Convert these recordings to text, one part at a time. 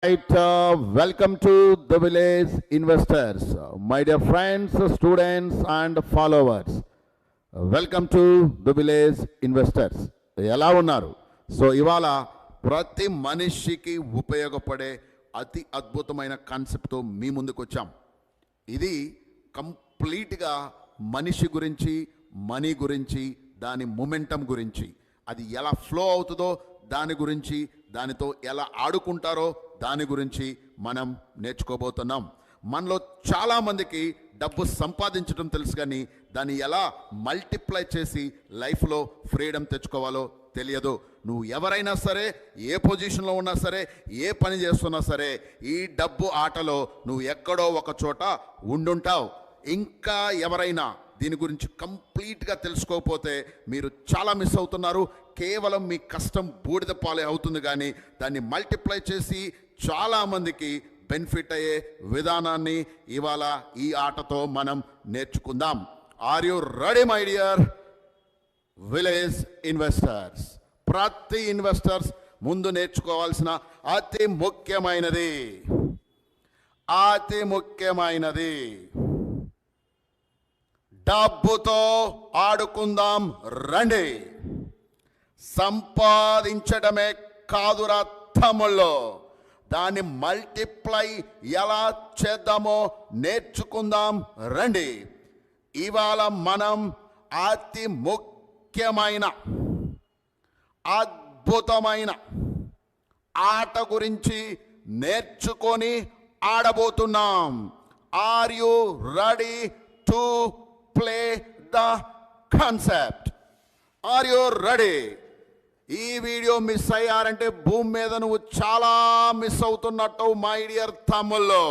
Right, welcome to the village investors, my dear friends, students, and followers. Welcome to the village investors. ఎలా ఉన్నారు? So ఇవాళ ప్రతి మనిషికి ఉపయోగపడే అతి అద్భుతమైన కాన్సెప్ట్తో మీ ముందుకు వచ్చాం. ఇది కంప్లీట్గా మనిషి గురించి, మనీ గురించి, దాని మొమెంటం గురించి, అది ఎలా ఫ్లో అవుతుందో దాని గురించి, దానితో ఎలా ఆడుకుంటారో దాని గురించి మనం నేర్చుకోబోతున్నాం. మనలో చాలామందికి డబ్బు సంపాదించడం తెలుసు, కానీ దాన్ని ఎలా మల్టిప్లై చేసి లైఫ్లో ఫ్రీడమ్ తెచ్చుకోవాలో తెలియదు. నువ్వు ఎవరైనా సరే, ఏ పొజిషన్లో ఉన్నా సరే, ఏ పని చేస్తున్నా సరే, ఈ డబ్బు ఆటలో నువ్వు ఎక్కడో ఒక చోట ఉండుంటావు. ఇంకా ఎవరైనా దీని గురించి కంప్లీట్గా తెలుసుకోకపోతే మీరు చాలా మిస్ అవుతున్నారు. కేవలం మీ కష్టం బూడిద పాలే అవుతుంది, కానీ దాన్ని మల్టిప్లై చేసి చాలామందికి బెనిఫిట్ అయ్యే విధానాన్ని ఇవాళ ఈ ఆటతో మనం నేర్చుకుందాం. Are you ready my dear village investors? ప్రతి ఇన్వెస్టర్స్ ముందు నేర్చుకోవాల్సిన అతి ముఖ్యమైనది డబ్బుతో ఆడుకుందాం రండి. సంపాదించడమే కాదురా తమ్ముళ్ళు, దాన్ని మల్టిప్లై ఎలా చేద్దామో నేర్చుకుందాం రండి. ఇవాళ మనం అతి ముఖ్యమైన అద్భుతమైన ఆట గురించి నేర్చుకొని ఆడబోతున్నాం. Are you ready to play the concept? Are you ready? ఈ వీడియో మిస్ అయ్యారంటే భూమి మీద నువ్వు చాలా మిస్ అవుతున్నట్టు మై డియర్ తమ్ముళ్ళు.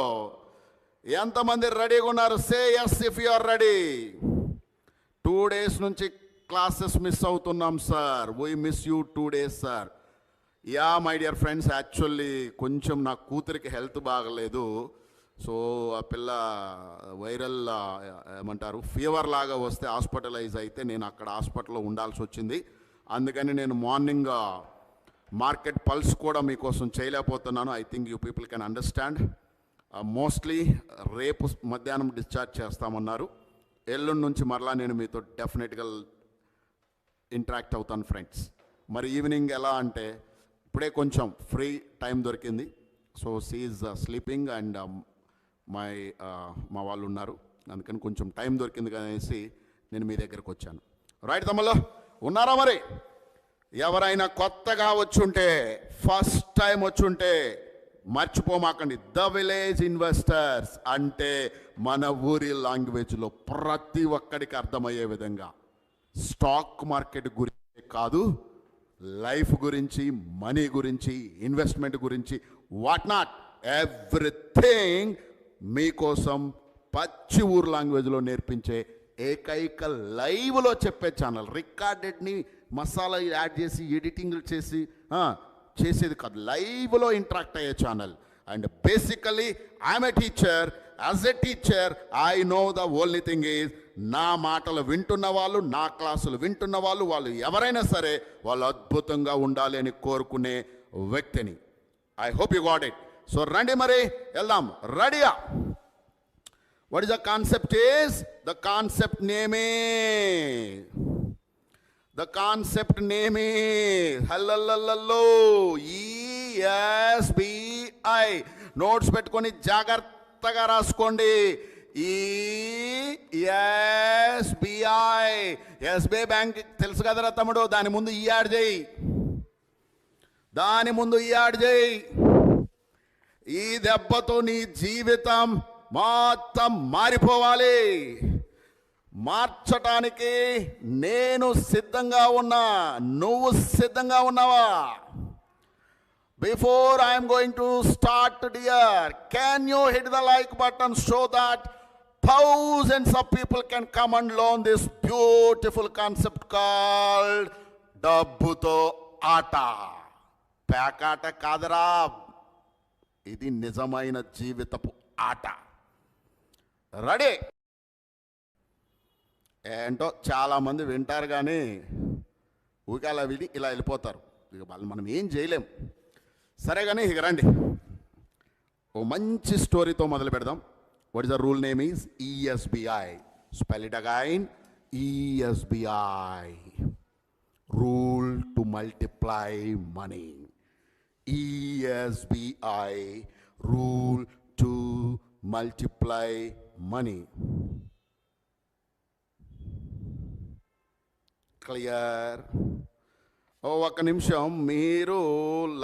ఎంతమంది రెడీగా ఉన్నారు? Say yes if you are ready. 2 days నుంచి క్లాసెస్ మిస్ అవుతున్నాం sir. We miss you 2 days sir. Yeah my dear friends, actually కొంచెం నా కూతురికి హెల్త్ బాగలేదు. సో ఆ పిల్ల వైరల్ ఏమంటారు ఫీవర్ లాగా వస్తే హాస్పిటలైజ్ అయితే నేను అక్కడ హాస్పిటల్లో ఉండాల్సి వచ్చింది. అందుకని నేను మార్నింగ్ మార్కెట్ పల్స్ కూడా మీకోసం చేయలేకపోతున్నాను. I think you people can understand. Mostly రేపు మధ్యాహ్నం డిశ్చార్జ్ చేస్తామన్నారు. ఎల్లుండి నుంచి మరలా నేను మీతో డెఫినెట్గా ఇంటరాక్ట్ అవుతాను ఫ్రెండ్స్. మరి ఈవినింగ్ ఎలా అంటే ఇప్పుడే కొంచెం ఫ్రీ టైం దొరికింది. So she is sleeping and మా వాళ్ళు ఉన్నారు, అందుకని కొంచెం టైం దొరికింది అనేసి నేను మీ దగ్గరకు వచ్చాను. రైట్ తమ్ముళ్ళు, ఉన్నారా? మరి ఎవరైనా కొత్తగా వచ్చుంటే, ఫస్ట్ టైం వచ్చుంటే మర్చిపోమాకండి, ద విలేజ్ ఇన్వెస్టర్స్ అంటే మన ఊరి లాంగ్వేజ్లో ప్రతి ఒక్కడికి అర్థమయ్యే విధంగా స్టాక్ మార్కెట్ గురించి కాదు, లైఫ్ గురించి, మనీ గురించి, ఇన్వెస్ట్మెంట్ గురించి, వాట్ నాట్ ఎవ్రీథింగ్ మీకోసం పచ్చి ఊరు లాంగ్వేజ్లో నేర్పించే ఏకైక లైవ్లో చెప్పే ఛానల్. రికార్డెడ్ని మసాలా యాడ్ చేసి ఎడిటింగ్లు చేసేది కాదు, లైవ్లో ఇంటరాక్ట్ అయ్యే channel. And basically I'm a teacher. As a teacher I know the only thing is, నా మాటలు వింటున్న వాళ్ళు, నా క్లాసులు వింటున్న వాళ్ళు ఎవరైనా సరే వాళ్ళు అద్భుతంగా ఉండాలి అని కోరుకునే వ్యక్తిని. I hope you got it. So రండి మరి వెళ్దాం. రెడీయా? What is the concept is? The concept name is hello ESBI. Notes పెట్టుకొని జాగ్రత్తగా రాసుకోండి. ESBI. ఎస్బీఐ బ్యాంక్ తెలుసు కదరా తమ్ముడు, దాని ముందు ఈ యాడ్ చేయి. ఈ దెబ్బతో నీ జీవితం మొత్తం మారిపోవాలి. మార్చటానికి నేను సిద్ధంగా ఉన్నా, నువ్వు సిద్ధంగా ఉన్నావా? Before I'm going to start dear, can you hit the like button so that thousands of people can come and learn this beautiful concept called డబ్బుతో ఆట. పేకాట కాదరా, ఇది నిజమైన జీవితపు ఆట. రెడీ? ఏంటో చాలామంది వింటారు కానీ ఊరికే అలా విని ఇలా వెళ్ళిపోతారు. ఇక వాళ్ళు మనం ఏం చేయలేం. సరే కానీ ఇక రండి. ఓ మంచి స్టోరీతో మొదలు పెడదాం. What is the rule name is ESBI. Spell it again. ESBI, rule to multiply money. ESBI, rule to multiply money. Clear? ఒక్క నిమిషం. మీరు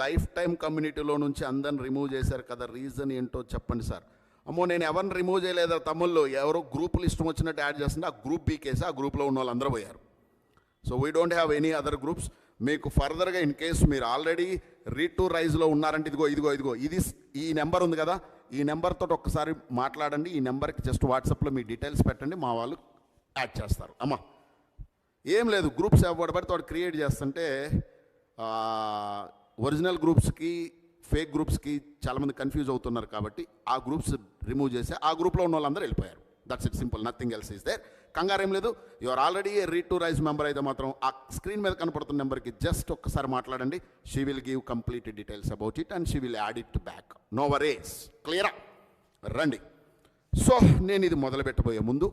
లైఫ్ టైం కమ్యూనిటీలో నుంచి అందరిని రిమూవ్ చేశారు కదా, రీజన్ ఏంటో చెప్పండి సార్. అమ్మో నేను ఎవరిని రిమూవ్ చేయలేదు తమ్ముళ్ళు, ఎవరో గ్రూపులు ఇష్టం వచ్చినట్టు యాడ్ చేస్తుంటే ఆ గ్రూప్ బీకేసి ఆ గ్రూప్లో ఉన్న వాళ్ళు అందరూ పోయారు. So we don't have any other groups. మీకు ఫర్దర్గా ఇన్ కేస్ మీరు ఆల్రెడీ రీడ్ టు రైజ్లో ఉన్నారంటే ఇదిగో ఇది ఈ నెంబర్ ఉంది కదా, ఈ నెంబర్తో ఒక్కసారి మాట్లాడండి. ఈ నెంబర్కి జస్ట్ వాట్సాప్లో మీ డీటెయిల్స్ పెట్టండి, మా వాళ్ళు యాడ్ చేస్తారు. అమ్మా ఏం లేదు, గ్రూప్స్ ఎవరు పడితే వాడు క్రియేట్ చేస్తుంటే ఒరిజినల్ గ్రూప్స్కి ఫేక్ గ్రూప్స్కి చాలామంది కన్ఫ్యూజ్ అవుతున్నారు కాబట్టి ఆ గ్రూప్స్ రిమూవ్ చేసి ఆ గ్రూప్లో ఉన్న వాళ్ళందరూ వెళ్ళిపోయారు. That's it, simple, nothing else is there. కంగారు ఏం లేదు. You are already a Read to Rise member అయితే మాత్రం ఆ స్క్రీన్ మీద కనపడుతున్న నెంబర్కి జస్ట్ ఒక్కసారి మాట్లాడండి. She will give complete details about it and she will add it back. No worries. క్లియరా? రండి. సో నేను ఇది మొదలు పెట్టబోయే ముందు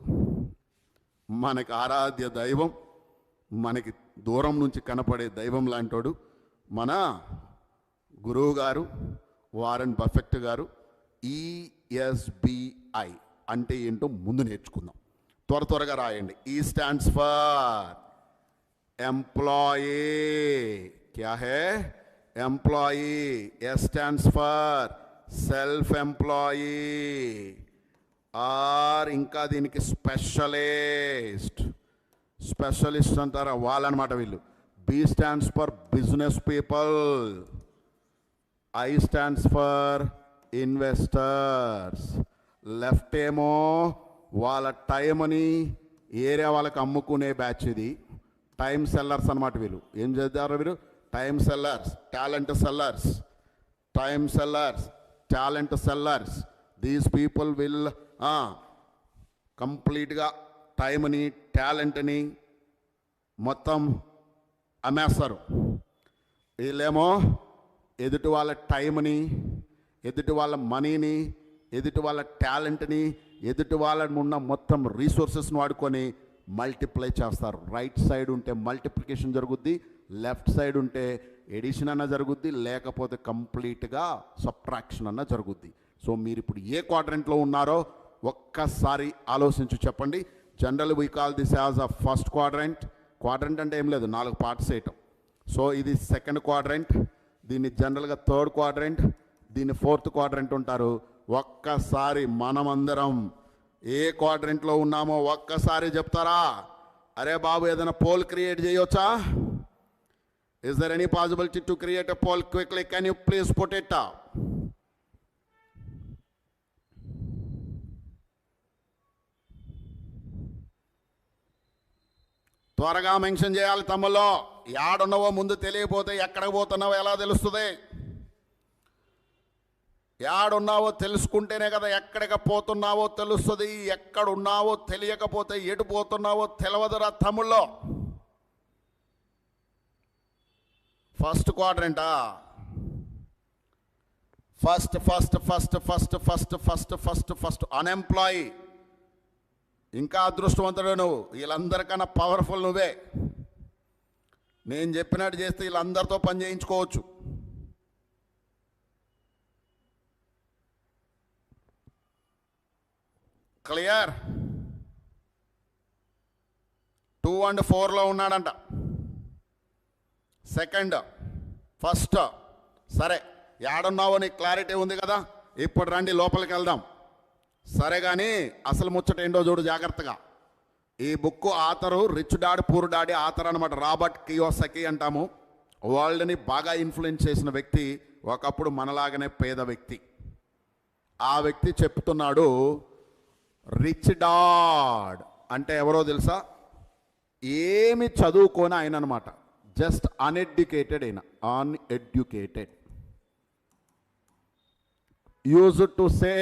మనకి ఆరాధ్య దైవం, మనకి దూరం నుంచి కనపడే దైవం లాంటోడు మన గురువు గారు వారెన్ బఫెట్ గారు ఈఎస్బిఐ అంటే ఏంటో ముందు నేర్చుకుందాం. త్వరగా రాయండి. ఈ స్టాండ్స్ ఫర్ ఎంప్లాయీ. క్యా హే? Employee. S stands for self employee. Or ఇంకా దీనికి స్పెషలిస్ట్ అంటారా వాళ్ళనమాట వీళ్ళు. B stands for business people. I stands for investors. Left ఏమో వాళ్ళ టైం అని ఏరియా వాళ్ళకి అమ్ముకునే బ్యాచ్ ఇది. టైమ్ సెల్లర్స్ అనమాట వీళ్ళు. ఏం చేద్దారు వీరు? Time sellers, talent sellers. Time sellers, talent sellers. These people will కంప్లీట్గా టైంని టాలెంట్ని మొత్తం అమ్మేస్తారు. వీళ్ళేమో ఎదుటి వాళ్ళ టైంని, ఎదుటి వాళ్ళ మనీని, ఎదుటి వాళ్ళ టాలెంట్ని, ఎదుటి వాళ్ళని ఉన్న మొత్తం రీసోర్సెస్ని వాడుకొని మల్టిప్లై చేస్తారు. రైట్ సైడ్ ఉంటే మల్టిప్లికేషన్ జరుగుద్ది, లెఫ్ట్ సైడ్ ఉంటే ఎడిషన్ అన్న జరుగుద్ది, లేకపోతే కంప్లీట్గా సబ్ట్రాక్షన్ అన్న జరుగుద్ది. సో మీరు ఇప్పుడు ఏ క్వాడ్రంట్లో ఉన్నారో ఒక్కసారి ఆలోచించి చెప్పండి. General we call this as a first quadrant. Quadrant అంటే ఏం లేదు, 4 పార్ట్స్ వేయటం. సో ఇది సెకండ్ క్వాడ్రంట్, దీన్ని జనరల్గా థర్డ్ క్వాడ్రంట్, దీన్ని ఫోర్త్ క్వాడ్రంట్ ఉంటారు. ఒక్కసారి మనమందరం ఏ క్వాడ్రంట్లో ఉన్నామో ఒక్కసారి చెప్తారా? అరే బాబు ఏదైనా పోల్ క్రియేట్ చేయొచ్చా? Is there any possibility to create a poll quickly? Can you please put it up? త్వరగా మెన్షన్ చేయాలి తమ్ముల్లో. యాడున్నావో ముందు తెలియకపోతే ఎక్కడికి పోతున్నావో ఎలా తెలుస్తుంది? యాడున్నావో తెలుసుకుంటేనే కదా ఎక్కడికి పోతున్నావో తెలుస్తుంది. ఎక్కడున్నావో తెలియకపోతే ఎటు పోతున్నావో తెలియదురా తమ్ముల్లో. ఫస్ట్ క్వాడ్రంటా? ఫస్ట్ అన్ఎంప్లాయీ. ఇంకా అదృష్టవంతుడు నువ్వు, వీళ్ళందరికన్నా పవర్ఫుల్ నువ్వే. నేను చెప్పినట్టు చేస్తే వీళ్ళందరితో పని చేయించుకోవచ్చు. క్లియర్? 2 and 4లో ఉన్నాడంట. Second, first. సరే ఏడున్నావో నీకు క్లారిటీ ఉంది కదా. ఇప్పుడు రండి లోపలికి వెళ్దాం. సరే కానీ అసలు ముచ్చట ఏంటో చూడు జాగ్రత్తగా. ఈ book author Rich Dad Poor Daddy author అనమాట. రాబర్ట్ కియోసకి అంటాము. వరల్డ్ని బాగా ఇన్ఫ్లుయెన్స్ చేసిన వ్యక్తి, ఒకప్పుడు మనలాగానే పేద వ్యక్తి. ఆ వ్యక్తి చెప్తున్నాడు, రిచ్ డాడ్ అంటే ఎవరో తెలుసా? ఏమి చదువుకొని ఆయన అనమాట. జస్ట్ అన్ఎడ్యుకేటెడ్ అయినా, uneducated. Use to say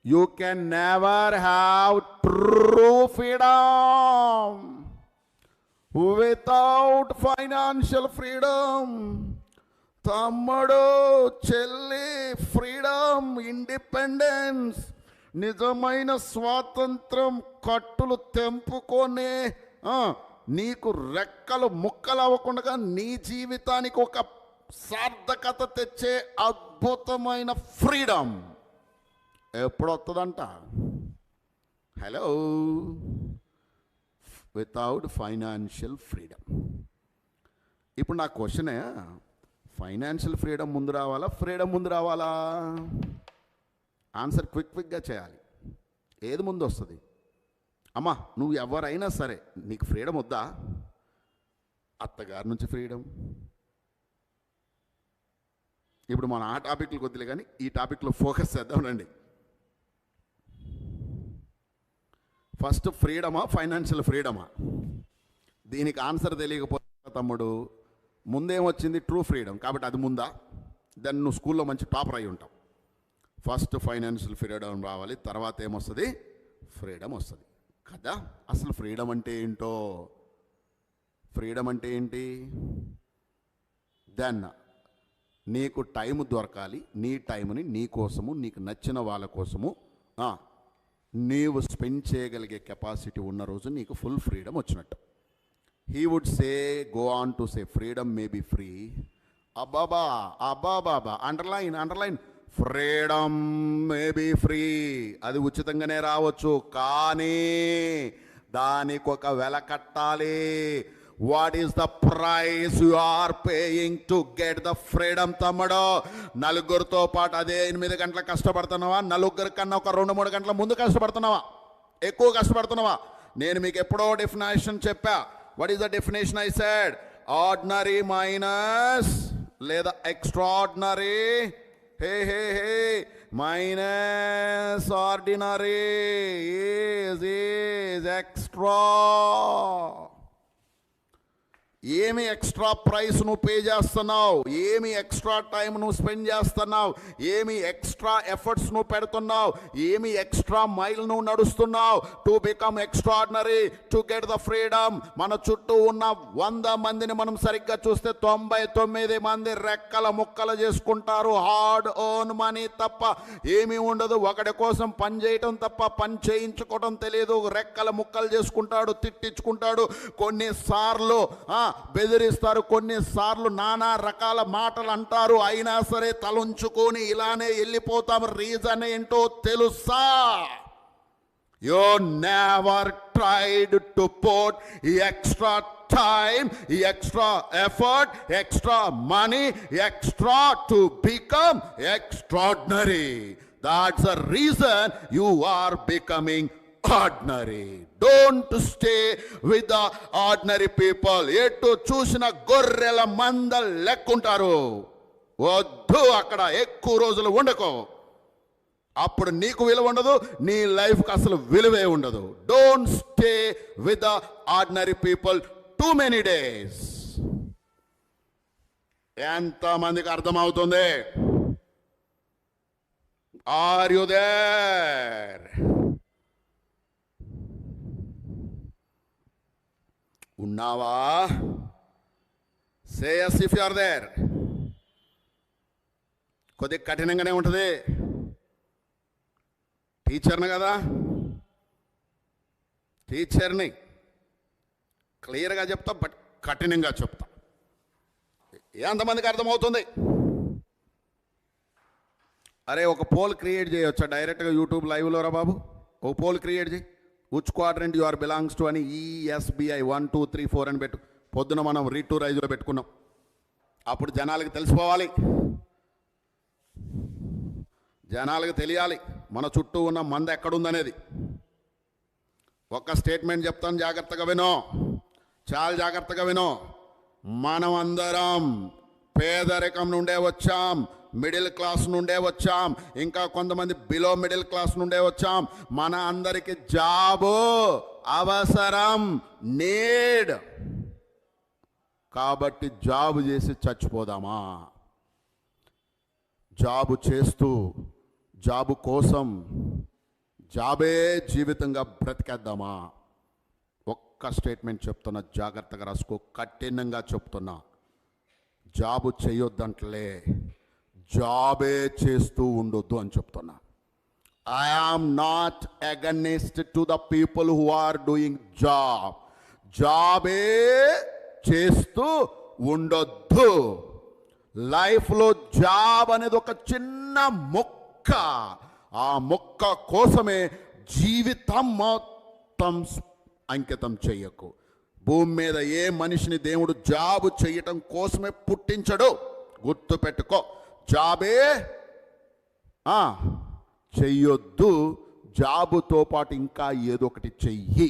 you can never have true freedom without financial freedom. తమ్ముడు, చెల్లి, ఫ్రీడమ్, ఇండిపెండెన్స్, నిజమైన స్వాతంత్రం కట్టులు తెంపుకొని నీకు రెక్కలు ముక్కలు అవ్వకుండా నీ జీవితానికి ఒక సార్థకత తెచ్చే అద్భుతమైన ఫ్రీడమ్ ఎప్పుడు వస్తుందంట? Hello, without financial freedom. ఇప్పుడు నా క్వశ్చనే, ఫైనాన్షియల్ ఫ్రీడమ్ ముందు రావాలా, ఫ్రీడమ్ ముందు రావాలా? ఆన్సర్ క్విక్గా చేయాలి. ఏది ముందు వస్తుంది? అమ్మా, నువ్వు ఎవరైనా సరే నీకు ఫ్రీడమ్ వద్దా? అత్తగారి నుంచి ఫ్రీడమ్. ఇప్పుడు మన ఆ టాపిక్లు కొద్దిలే కానీ ఈ టాపిక్లో ఫోకస్ చేద్దాం రండి. ఫస్ట్ ఫ్రీడమా, ఫైనాన్షియల్ ఫ్రీడమా? దీనికి ఆన్సర్ తెలియకపోతే తమ్ముడు, ముందేమొచ్చింది? True freedom. కాబట్టి అది ముందా? దెన్ నువ్వు స్కూల్లో మంచి టాపర్ అయి ఉంటావు. ఫస్ట్ ఫైనాన్షియల్ ఫ్రీడమ్ రావాలి, తర్వాత ఏమొస్తుంది? ఫ్రీడమ్ వస్తుంది కదా. అసలు ఫ్రీడమ్ అంటే ఏంటో, ఫ్రీడమ్ అంటే ఏంటి? దెన్ నీకు టైం దొరకాలి, నీ టైంని నీ కోసము, నీకు నచ్చిన వాళ్ళ కోసము నీవు స్పెండ్ చేయగలిగే కెపాసిటీ ఉన్న రోజు నీకు ఫుల్ ఫ్రీడమ్ వచ్చినట్టు. He would say, go on to say, freedom may be free. అబ్బాబా అబ్బాబాబా, underline, freedom may be free, అది ఉచితంగానే రావచ్చు, కానీ దానికి ఒక వెల కట్టాలి. What is the price you are paying to get the freedom తమ్ముడు? నలుగురితో పాటు అదే 8 గంటలు కష్టపడుతున్నావా? నలుగురి కన్నా ఒక 2-3 గంటల ముందు కష్టపడుతున్నావా? ఎక్కువ కష్టపడుతున్నావా? నేను మీకు ఎప్పుడో డెఫినేషన్ చెప్పా. What is the definition? I said ordinary minus లేదా extraordinary, minus ordinary is extra. ఏమి ఎక్స్ట్రా ప్రైస్ నువ్వు పే చేస్తున్నావు, ఏమి ఎక్స్ట్రా టైం నువ్వు స్పెండ్ చేస్తున్నావు, ఏమి ఎక్స్ట్రా ఎఫర్ట్స్ నువ్వు పెడుతున్నావు, ఏమి ఎక్స్ట్రా మైల్ నువ్వు నడుస్తున్నావు to become extraordinary, to get the freedom. మన చుట్టూ ఉన్న 100 మందిని మనం సరిగ్గా చూస్తే 99 మంది రెక్కల ముక్కలు చేసుకుంటారు. హార్డ్ ఓన్ మనీ తప్ప ఏమీ ఉండదు. ఒకటి కోసం పని చేయటం తప్ప పని చేయించుకోవడం తెలియదు. రెక్కల ముక్కలు చేసుకుంటాడు, తిట్టించుకుంటాడు, కొన్నిసార్లు బెదిరిస్తారు, కొన్నిసార్లు నానా రకాల మాటలు అంటారు. అయినా సరే తలంచుకొని ఇలానే వెళ్ళిపోతాం. రీజన్ ఏంటో తెలుసా? You never tried to put extra time, extra effort, extra money, extra to become extraordinary. That's the reason you are becoming ordinary. Don't stay with the ordinary people. ఎటు చూసిన గొర్రెల మంద లెక్కుంటారు. వద్దు, అక్కడ ఎక్కువ రోజులు ఉండకో. అప్పుడు నీకు విలువ ఉండదు, నీ లైఫ్కి అసలు విలువే ఉండదు. Don't stay with the ordinary people too many days. ఎంతమందికి అర్థమవుతుంది? Are you there? ఉన్నావా? Say yes if you are there. కొద్దిగా కఠినంగానే ఉంటుంది. టీచర్ని కదా, టీచర్ని క్లియర్గా చెప్తా, బట్ కఠినంగా చెప్తా. ఎంతమందికి అర్థమవుతుంది? అరే, ఒక పోల్ క్రియేట్ చేయొచ్చా డైరెక్ట్గా యూట్యూబ్ లైవ్లో? రా బాబు, ఒక పోల్ క్రియేట్ చేయి. Which quadrant you are belongs to అని ESBI 1 2 3 4 అని పెట్టు. పొద్దున మనం రీడ్ టు రైజ్లో పెట్టుకున్నాం. అప్పుడు జనాలకి తెలిసిపోవాలి, జనాలకు తెలియాలి మన చుట్టూ ఉన్న మంద ఎక్కడుందనేది. ఒక్క స్టేట్మెంట్ చెప్తాను, జాగ్రత్తగా వినో, చాలా జాగ్రత్తగా వినో. మనం అందరం పేదరికం నుండే వచ్చాం, మిడిల్ క్లాస్ నుండే వచ్చాం, ఇంకా కొంతమంది బిలో మిడిల్ క్లాస్ నుండే వచ్చాం. మన అందరికి జాబు అవసరం, నీడ్. కాబట్టి జాబు చేసి చచ్చిపోదామా? జాబు చేస్తూ, జాబు కోసం, జాబే జీవితంగా బ్రతికేద్దామా? ఒక్క స్టేట్మెంట్ చెప్తున్నా, జాగ్రత్తగా రాసుకో, కఠినంగా చెప్తున్నా. జాబు చేయొద్దంటలే, జాబే చేస్తూ ఉండొద్దు అని చెప్తున్నా. I am not against to the people who are doing job. జాబే చేస్తూ ఉండొద్దు. లైఫ్లో జాబ్ అనేది ఒక చిన్న మొక్క. ఆ మొక్క కోసమే జీవితం మొత్తం అంకితం చెయ్యకు. భూమి మీద ఏ మనిషిని దేవుడు జాబు చేయటం కోసమే పుట్టించడు. గుర్తుపెట్టుకో, జాబే చెయ్యొద్దు. జాబుతో పాటు ఇంకా ఏదో ఒకటి చెయ్యి.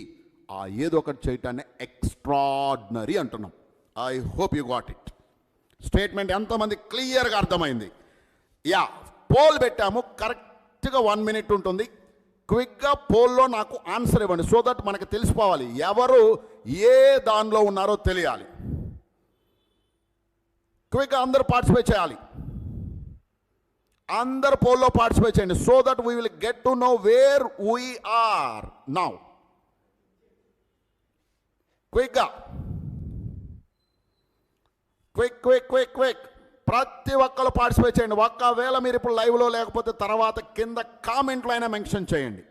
ఆ ఏదో ఒకటి చేయటాన్ని ఎక్స్ట్రాడినరీ అంటున్నాం. I hope you got it. Statement ఎంతమంది క్లియర్గా అర్థమైంది? యా, పోల్ పెట్టాము. కరెక్ట్గా 1 minute ఉంటుంది. క్విక్గా పోల్లో నాకు ఆన్సర్ ఇవ్వండి, సో దట్ మనకు తెలిసిపోవాలి ఎవరు ఏ దానిలో ఉన్నారో తెలియాలి. క్విక్గా అందరూ పార్టిసిపేట్ చేయాలి. అందరు పోల్లో పార్టిసిపేట్ చేయండి, so that we will get to know where we are now. క్విక్గా, క్విక్ క్విక్ క్విక్ క్విక్ ప్రతి ఒక్కరు పార్టిసిపేట్ చేయండి. ఒకవేళ మీరు ఇప్పుడు లైవ్లో లేకపోతే తర్వాత కింద కామెంట్లో అయినా మెన్షన్ చేయండి.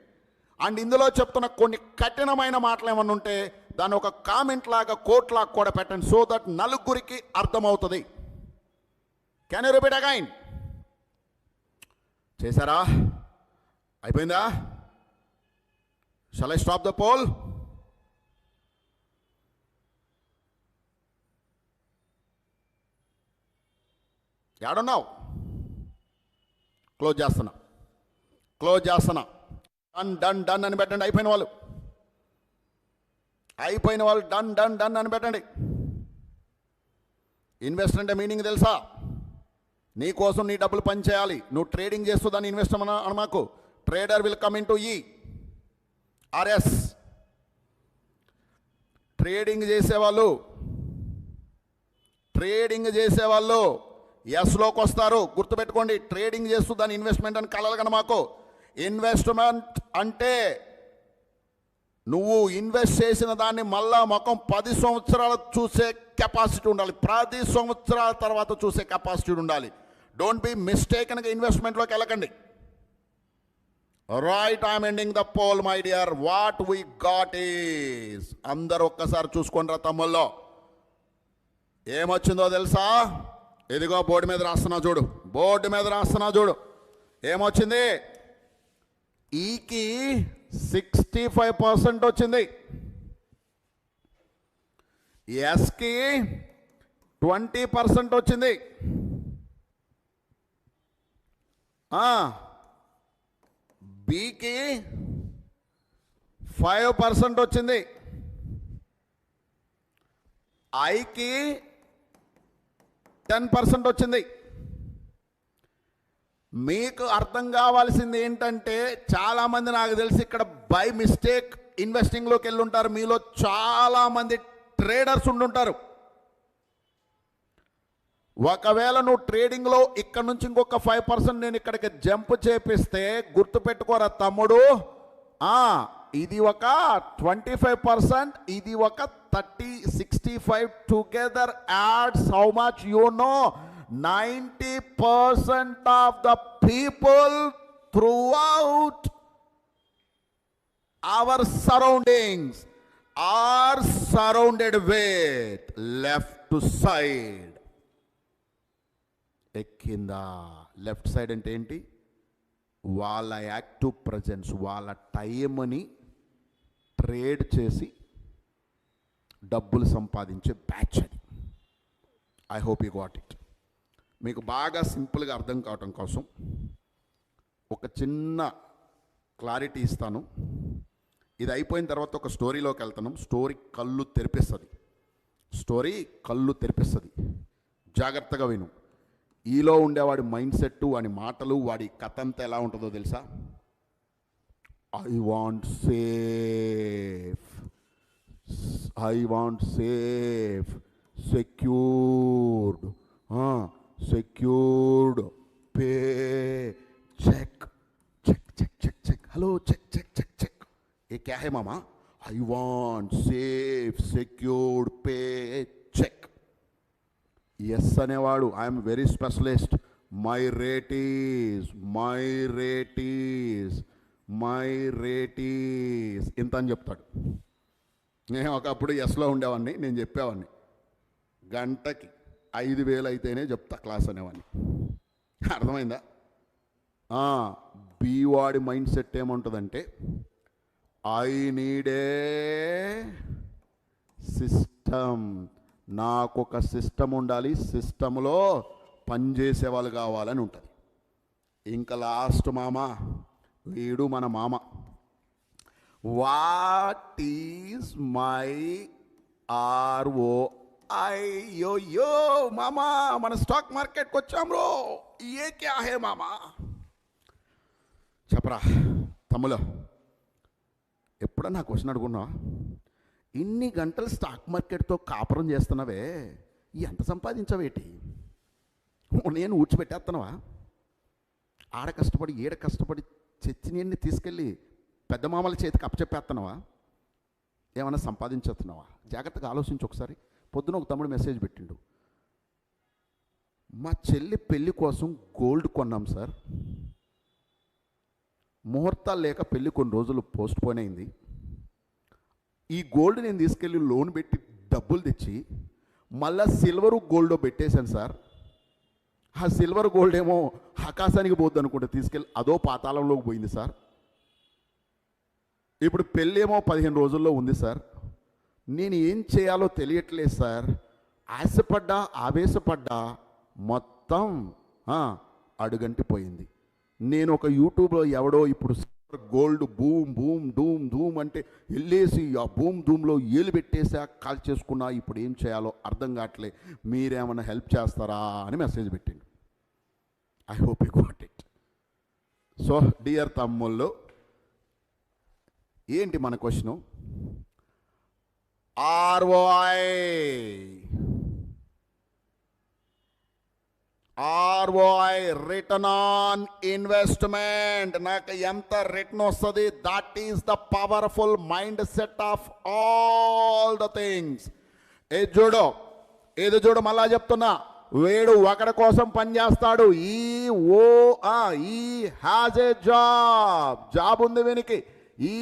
అండ్ ఇందులో చెప్తున్న కొన్ని కఠినమైన మాటలు ఏమన్నా ఉంటే దాన్ని ఒక కామెంట్ లాగా, కోట్ లాగా కూడా పెట్టండి, సో దట్ నలుగురికి అర్థమవుతుంది. Can you repeat again? చేశారా? అయిపోయిందా? Shall I stop the poll? ఏడున్నావు? క్లోజ్ చేస్తున్నా. డన్ డన్ డన్ అని పెట్టండి. అయిపోయిన వాళ్ళు డన్ డన్ డన్ అని పెట్టండి. ఇన్వెస్టర్ అంటే మీనింగ్ తెలుసా? నీ కోసం నీ డబ్బులు పని చేయాలి. నువ్వు ట్రేడింగ్ చేస్తూ దాన్ని ఇన్వెస్ట్ అనమాకు. Trader will come into RS. Trading చేసేవాళ్ళు ఎస్లోకి వస్తారు. గుర్తుపెట్టుకోండి, ట్రేడింగ్ చేస్తూ దాని ఇన్వెస్ట్మెంట్ అని కలలు కనమాకు. ఇన్వెస్ట్మెంట్ అంటే నువ్వు ఇన్వెస్ట్ చేసిన దాన్ని మళ్ళా మొత్తం 10 సంవత్సరాలు చూసే కెపాసిటీ ఉండాలి. 10 సంవత్సరాల తర్వాత చూసే కెపాసిటీ ఉండాలి. డోంట్ బి మిస్టేకన్గా ఇన్వెస్ట్మెంట్లోకి వెళ్ళకండి. Right, I'm ending the poll my dear. What we got is, అందరు ఒక్కసారి చూసుకోండి రా తమ్ముల్లో. ఏమొచ్చిందో తెలుసా? ఇదిగో బోర్డు మీద రాస్తున్నా చూడు. ఏమొచ్చింది? ఈకి 65% వచ్చింది, ఎస్కి 20% వచ్చింది, బికి 5% వచ్చింది, ఐకి 10% వచ్చింది. మీకు అర్థం కావాల్సింది ఏంటంటే, చాలామంది నాకు తెలిసి ఇక్కడ బై మిస్టేక్ ఇన్వెస్టింగ్లోకి వెళ్ళి ఉంటారు. మీలో చాలామంది ట్రేడర్స్ ఉండుంటారు. ఒకవేళ నువ్వు ట్రేడింగ్లో ఇక్కడ నుంచి ఇంకొక 5% నేను ఇక్కడికి జంప్ చేపిస్తే, గుర్తుపెట్టుకోరా తమ్ముడు, ఇది ఒక 25%, ఇది ఒక 65 together ads how much you know? 90% of the people throughout our surroundings are surrounded with left side. ఎక్కిందా? లెఫ్ట్ సైడ్ అంటే ఏంటి? వాళ్ళ యాక్టివ్ ప్రజెన్స్, వాళ్ళ టైంని ట్రేడ్ చేసి డబ్బులు సంపాదించే బ్యాచ్ అది. I hope you got it. మీకు బాగా సింపుల్గా అర్థం కావటం కోసం ఒక చిన్న క్లారిటీ ఇస్తాను. ఇది అయిపోయిన తర్వాత ఒక స్టోరీలోకి వెళ్తాను. స్టోరీ కళ్ళు తెరిపిస్తుంది. జాగ్రత్తగా విను. ఈలో ఉండేవాడి మైండ్ సెట్, వాడి మాటలు, వాడి కథ అంతా ఎలా ఉంటుందో తెలుసా? I want safe, secured pay check. Hello, check. ये क्या है मामा? I want safe secured pay check. S అనేవాడు I'm very specialist, my rate is my rate is my rate is ఇంత అని చెప్తాడు. నేను ఒకప్పుడు ఎస్లో ఉండేవాడిని, నేను చెప్పేవాడిని గంటకి 5,000 అయితేనే చెప్తా క్లాస్ అనేవాడిని. అర్థమైందా? బీవాడి మైండ్ సెట్ ఏముంటుందంటే ఐ నీడ్ ఏ సిస్టమ్, నాకు ఒక సిస్టమ్ ఉండాలి, సిస్టంలో పనిచేసే వాళ్ళు కావాలని ఉంటుంది. ఇంకా లాస్ట్ మామ, వీడు మన మామ. What is my ROI? యో మామా, మన స్టాక్ మార్కెట్కి వచ్చాం రో, ఏ క్యా హే మామా? చెప్పరా తమ్ములో, ఎప్పుడన్నా క్వశ్చన్ అడుగున్నావా? ఇన్ని గంటలు స్టాక్ మార్కెట్తో కాపురం చేస్తున్నావే, ఎంత సంపాదించవేటి? నేను ఊడ్చిపెట్టేస్తున్నావా? ఆడ కష్టపడి ఏడ కష్టపడి చచ్చినన్ని తీసుకెళ్ళి పెద్ద మామల చేతికి అప్పచెప్పేస్తున్నావా? ఏమైనా సంపాదించేస్తున్నావా? జాగ్రత్తగా ఆలోచించి ఒకసారి. పొద్దున ఒక తమ్ముడు మెసేజ్ పెట్టిండు, మా చెల్లి పెళ్ళి కోసం గోల్డ్ కొన్నాం సార్, ముహూర్తాలు లేక పెళ్ళి కొన్ని రోజులు పోస్ట్ పోన్ అయింది. ఈ గోల్డ్ నేను తీసుకెళ్ళి లోన్ పెట్టి డబ్బులు తెచ్చి మళ్ళా సిల్వరు గోల్డ్ పెట్టేశాను సార్. ఆ సిల్వర్ గోల్డ్ ఏమో ఆకాశానికి పోద్ది అనుకుంటే తీసుకెళ్ళి అదో పాతాళంలోకి పోయింది సార్. ఇప్పుడు పెళ్ళి ఏమో 15 రోజుల్లో ఉంది సార్. నేను ఏం చేయాలో తెలియట్లేదు సార్. ఆశపడ్డా ఆవేశపడ్డా మొత్తం అడుగంటిపోయింది. నేను ఒక యూట్యూబ్లో ఎవడో ఇప్పుడు గోల్డ్ బూమ్ బూమ్ డూమ్ ధూమ్ అంటే వెళ్ళేసి ఆ బూమ్ ధూమ్లో ఏలు పెట్టేసా, కాల్ చేసుకున్నా, ఇప్పుడు ఏం చేయాలో అర్థం కావట్లే, మీరేమైనా హెల్ప్ చేస్తారా అని మెసేజ్ పెట్టిండు. I hope you got it. So dear తమ్ముళ్ళు, ఏంటి మన question? ROI return on investment, నాకు ఎంత రిటర్న్ వస్తుంది, that is the powerful mind set of all the things. ఇది చూడు మళ్ళా చెప్తున్నా, వీడు ఒకడి కోసం పనిచేస్తాడు. ఈ హ్యాజ్ ఏ జాబ్ ఉంది వీనికి. He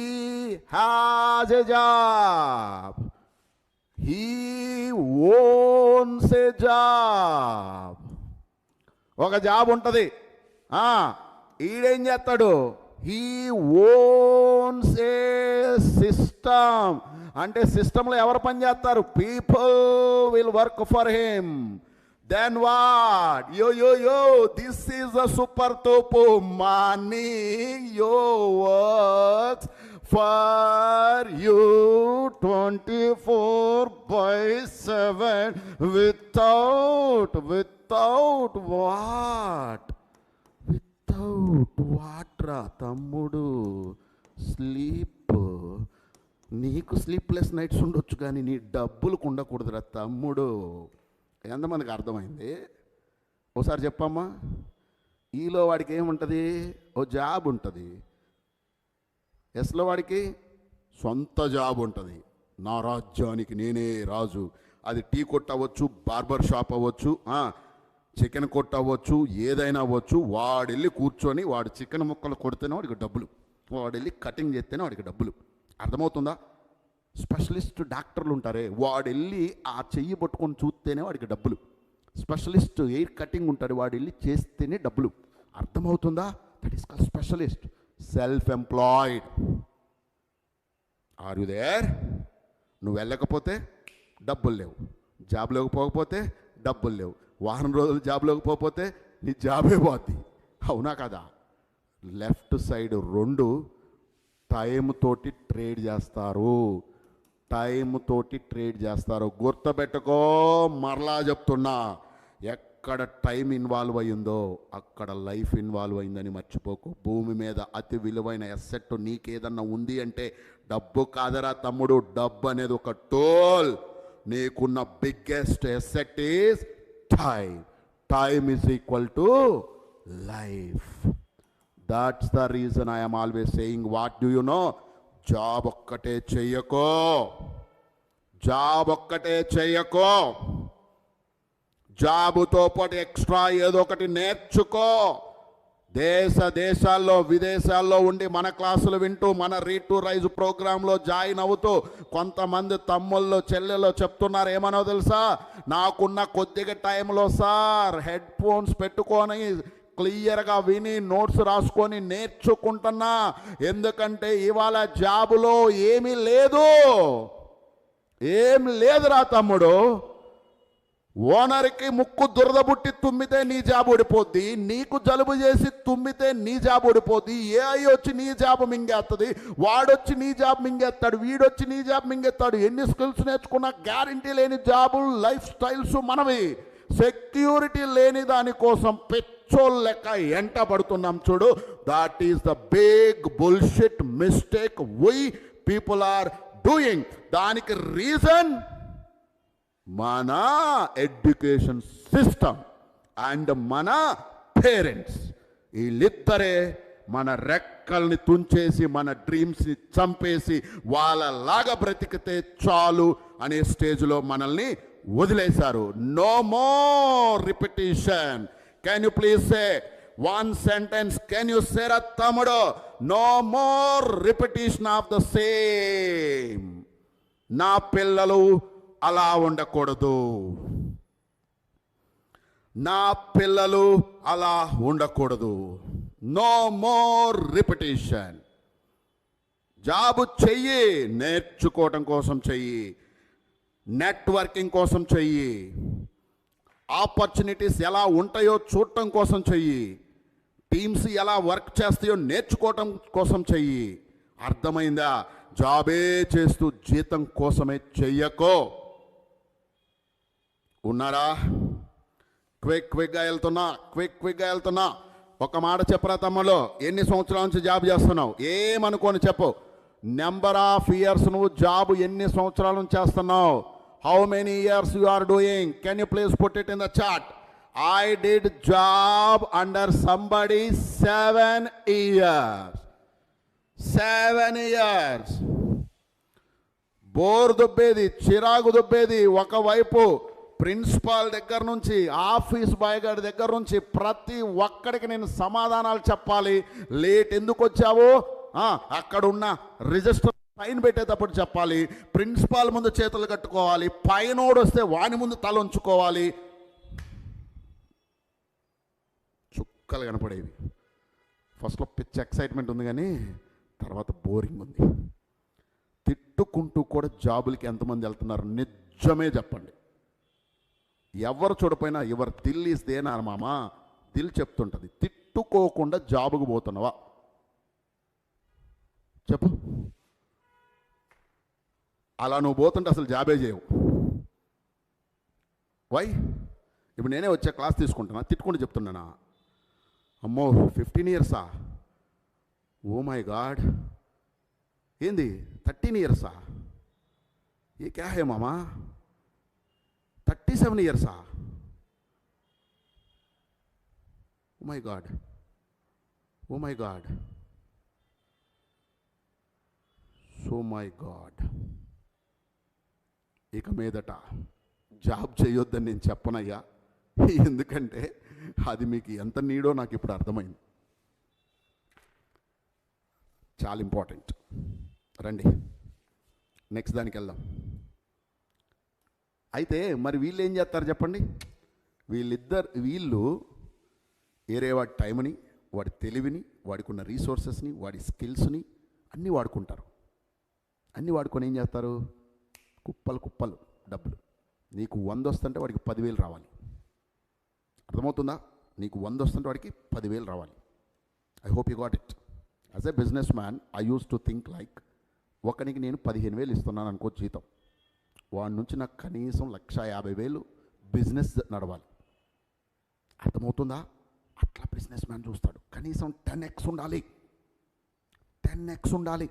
has a job, he owns a job. ఒక జాబ్ ఉంటుంది. ఈడేం చేస్తాడు? He owns a system. అంటే సిస్టంలో ఎవరు పని చేస్తారు? People will work for him. Then what? Yo this is a super తోపు money. Yo works for you 24/7 without what రా తమ్ముడు? స్లీప్. నీకు స్లీప్లెస్ నైట్స్ ఉండొచ్చు కానీ నీ డబ్బులకు ఉండకూడదురా తమ్ముడు. ఎంతమందికి అర్థమైంది? ఒకసారి చెప్పమ్మా. ఈలో వాడికి ఏముంటుంది? ఓ జాబ్ ఉంటుంది. ఎస్లో వాడికి సొంత జాబ్ ఉంటుంది. నా రాజ్యానికి నేనే రాజు. అది టీ కొట్టు అవ్వచ్చు, బార్బర్ షాప్ అవ్వచ్చు, చికెన్ కొట్టు అవ్వచ్చు, ఏదైనా అవ్వచ్చు. వాడెళ్ళి కూర్చొని వాడు చికెన్ ముక్కలు కొడితేనే వాడికి డబ్బులు, వాడెళ్ళి కటింగ్ చేస్తేనే వాడికి డబ్బులు. అర్థమవుతుందా? స్పెషలిస్ట్ డాక్టర్లు ఉంటారే, వాడెళ్ళి ఆ చెయ్యి పట్టుకొని చూస్తేనే వాడికి డబ్బులు. స్పెషలిస్ట్ ఎయిర్ కటింగ్ ఉంటాడు, వాడెళ్ళి చేస్తేనే డబ్బులు. అర్థమవుతుందా? That is called specialist. Self employed. Are you there? నువ్వు వెళ్ళకపోతే డబ్బులు లేవు, జాబ్లోకి పోకపోతే డబ్బులు లేవు, వారం రోజులు జాబ్లోకి పోకపోతే నీ జాబే పోద్ది. అవునా కదా? లెఫ్ట్ సైడ్ 2 టైం తోటి ట్రేడ్ చేస్తారు. గుర్తుపెట్టుకో, మరలా చెప్తున్నా, ఎక్కడ టైం ఇన్వాల్వ్ అయ్యిందో అక్కడ లైఫ్ ఇన్వాల్వ్ అయిందని మర్చిపోకు. భూమి మీద అతి విలువైన ఎసెట్ నీకేదన్నా ఉంది అంటే డబ్బు కాదరా తమ్ముడు. డబ్బు అనేది ఒక టూల్. నీకున్న biggest asset is time. Time is equal to life. That's the reason I am always saying, what do you know? Job ఒక్కటే చెయ్యకో. జాబుతో పాటు ఎక్స్ట్రా ఏదో ఒకటి నేర్చుకో. దేశాల్లో విదేశాల్లో ఉండి మన క్లాసులు వింటూ మన రీడ్ టు రైజ్ ప్రోగ్రాంలో జాయిన్ అవుతూ కొంతమంది తమ్ముళ్ళు చెల్లెలు చెప్తున్నారు ఏమనో తెలుసా, నాకున్న కొద్దిగా టైంలో సార్ హెడ్ ఫోన్స్ పెట్టుకొని క్లియర్గా విని నోట్స్ రాసుకొని నేర్చుకుంటున్నా, ఎందుకంటే ఇవాళ జాబులో ఏమీ లేదురా తమ్ముడు. ఓనర్కి ముక్కు దురదబుట్టి తుమ్మితే నీ జాబ్ ఊడిపోద్ది, నీకు జలుబు చేసి తుమ్మితే నీ జాబ్ ఊడిపోద్ది, ఏఐ వచ్చి నీ జాబ్ మింగేస్తుంది, వాడొచ్చి నీ జాబ్ మింగేస్తాడు, వీడొచ్చి నీ జాబ్ మింగేస్తాడు. ఎన్ని స్కిల్స్ నేర్చుకున్నా గ్యారంటీ లేని జాబులు లైఫ్ స్టైల్స్ మనవి. సెక్యూరిటీ లేని దానికోసం పెచ్చోల్ లెక్క ఎంట పడుతున్నాం చూడు. That is the big bullshit mistake we people are doing. దానికి రీజన్ మన ఎడ్యుకేషన్ సిస్టమ్ అండ్ మన పేరెంట్స్. వీళ్ళిద్దరే మన రెక్కల్ని తుంచేసి మన డ్రీమ్స్ని చంపేసి వాళ్ళలాగా బ్రతికితే చాలు అనే స్టేజ్లో మనల్ని వదిలేశారు. No more repetition. Can you please say one sentence? Can you say రా తమ్ముడు? No more repetition of the same. నా పిల్లలు అలా ఉండకూడదు, నా పిల్లలు అలా ఉండకూడదు. No more repetition. జాబు చెయ్యి, నేర్చుకోవటం కోసం చెయ్యి, నెట్వర్కింగ్ కోసం చెయ్యి, ఆపర్చునిటీస్ ఎలా ఉంటాయో చూడటం కోసం చెయ్యి, టీమ్స్ ఎలా వర్క్ చేస్తాయో నేర్చుకోవటం కోసం చెయ్యి. అర్థమైందా? జాబే చేస్తూ జీతం కోసమే చెయ్యకో. ఉన్నారా? క్విక్గా వెళ్తున్నా. ఒక మాట చెప్పరా తమ్ముళ్ళు, ఎన్ని సంవత్సరాల నుంచి జాబ్ చేస్తున్నావు? ఏమనుకోని చెప్పు. నెంబర్ ఆఫ్ ఇయర్స్ నువ్వు జాబ్ ఎన్ని సంవత్సరాల నుంచి చేస్తున్నావు? How many years you are doing? Can you please put it in the chat? I did job under somebody 7 years. 7 years. Bore దుబ్బేది, చిరాకు దుబ్బేది. ఒకవైపు ప్రిన్సిపాల్ దగ్గర నుంచి, ఆఫీస్ బాయ్ గారి దగ్గర నుంచి ప్రతి ఒక్కడికి నేను సమాధానాలు చెప్పాలి. లేట్ ఎందుకు వచ్చావో అక్కడున్న రిజిస్టర్ సైన్ పెట్టేటప్పుడు చెప్పాలి. ప్రిన్సిపాల్ ముందు చేతులు కట్టుకోవాలి, పైనోడు వస్తే వాని ముందు తల ఉంచుకోవాలి. చుక్కలు కనపడేవి. ఫస్ట్లో పిచ్ ఎక్సైట్మెంట్ ఉంది, కానీ తర్వాత బోరింగ్ ఉంది. తిట్టుకుంటూ కూడా జాబులకి ఎంతమంది వెళ్తున్నారు? నిజమే చెప్పండి. ఎవరు చూడపోయినా ఎవరు దిల్ ఈస్ దేనారు మామా, దిల్ చెప్తుంటుంది. తిట్టుకోకుండా జాబుకు పోతున్నావా చెప్పు. అలా నువ్వు పోతుంటే అసలు జాబే చేయవు. వై? ఇప్పుడు నేనే వచ్చే క్లాస్ తీసుకుంటున్నా, తిట్టుకుంటూ చెప్తున్నానా? అమ్మో 15 yearsా? Oh my God. ఏంది 13 yearsా? ఏ క్యా హే మామా? 37 yearsా? Oh my god, oh my god, so my god. ఇక మీదట జాబ్ చేయొద్దని నేను చెప్పనయ్యా, ఎందుకంటే అది మీకు ఎంత నీడో నాకు ఇప్పుడు అర్థమైంది. చాలా ఇంపార్టెంట్. రండి నెక్స్ట్ దానికి వెళ్దాం. అయితే మరి వీళ్ళు ఏం చేస్తారు చెప్పండి? వీళ్ళు వేరే వాడి టైంని, వాడి తెలివిని, వాడికి ఉన్న రీసోర్సెస్ని, వాడి స్కిల్స్ని అన్నీ వాడుకుంటారు. అన్నీ వాడుకొని ఏం చేస్తారు? కుప్పలు డబ్బులు. నీకు 100 వస్తుంటే వాడికి 10,000 రావాలి. అర్థమవుతుందా? నీకు 100 వస్తుంటే వాడికి 10,000 రావాలి. I hope you got it. As a business man I use to think like, ఒకనికి నేను 15,000 ఇస్తున్నాను అనుకో జీతం, వాడి నుంచి నాకు కనీసం 1,50,000 బిజినెస్ నడవాలి. అర్థమవుతుందా? అట్లా బిజినెస్ మ్యాన్ చూస్తాడు. కనీసం 10x ఉండాలి, 10x ఉండాలి.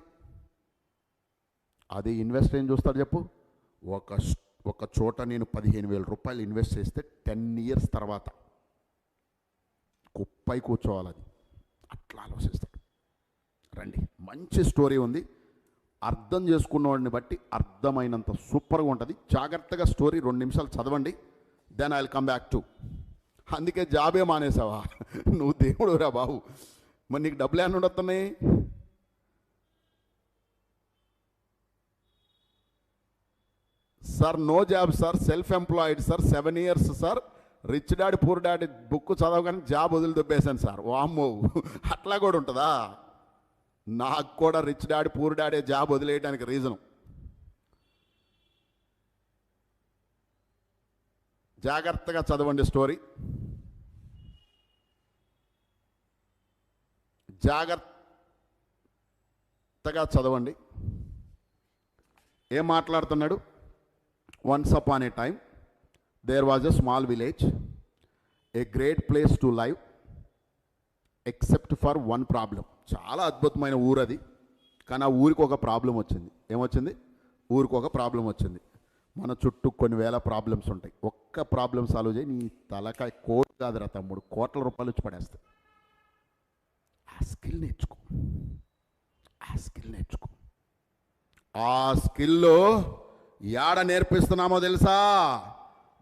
అదే ఇన్వెస్టర్ ఏం చూస్తాడు చెప్పు? ఒక చోట నేను 15,000 రూపాయలు ఇన్వెస్ట్ చేస్తే 10 years తర్వాత కుప్పై కూర్చోవాలి. అది అట్లా ఆలోచిస్తాడు. రండి, మంచి స్టోరీ ఉంది. అర్థం చేసుకున్న వాడిని బట్టి అర్థమైనంత సూపర్గా ఉంటుంది. జాగ్రత్తగా స్టోరీ 2 నిమిషాలు చదవండి. Then I will come back to. అందుకే జాబే మానేసావా? నువ్వు దేవుడు రా బాబు, మరి నీకు డబ్బులు ఏమన్నా ఉండొస్తున్నాయి? Sir no job sir, self employed sir, 7 years sir, rich daddy poor daddy book చదవగానే జాబ్ వదిలి దొబ్బేశాను సార్. వామ్మో, అట్లా కూడా ఉంటుందా? నాకు కూడా rich daddy poor daddy job వదిలేయడానికి రీజను. జాగ్రత్తగా చదవండి స్టోరీ, జాగ్రత్తగా చదవండి. ఏం మాట్లాడుతున్నాడు? Once upon a time there was a small village, a great place to live except for one problem. చాలా అద్భుతమైన ఊరు అది, కానీ ఆ ఊరికి ఒక ప్రాబ్లం వచ్చింది. ఏమొచ్చింది? ఊరికి ఒక ప్రాబ్లం వచ్చింది. మన చుట్టూ కొన్ని వేల ప్రాబ్లమ్స్ ఉంటాయి. ఒక్క ప్రాబ్లం సాల్వ్ చేయి, నీ తలకాయ కోటి కాదురా తమ్ముడు, కోట్ల రూపాయలు వచ్చి పడేస్తాయి. ఆ స్కిల్ నేర్చుకో, ఆ స్కిల్ నేర్చుకో. ఆ స్కిల్లో యాడ నేర్పిస్తున్నామో తెలుసా?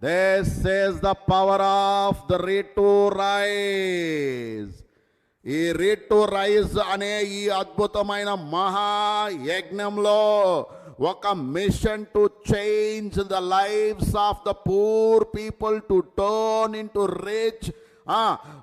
This is the power of the read to rise. ఈ రీడ్ టు రైజ్ అనే ఈ అద్భుతమైన మహాయజ్ఞంలో ఒక mission to change the lives of the poor people to turn into rich.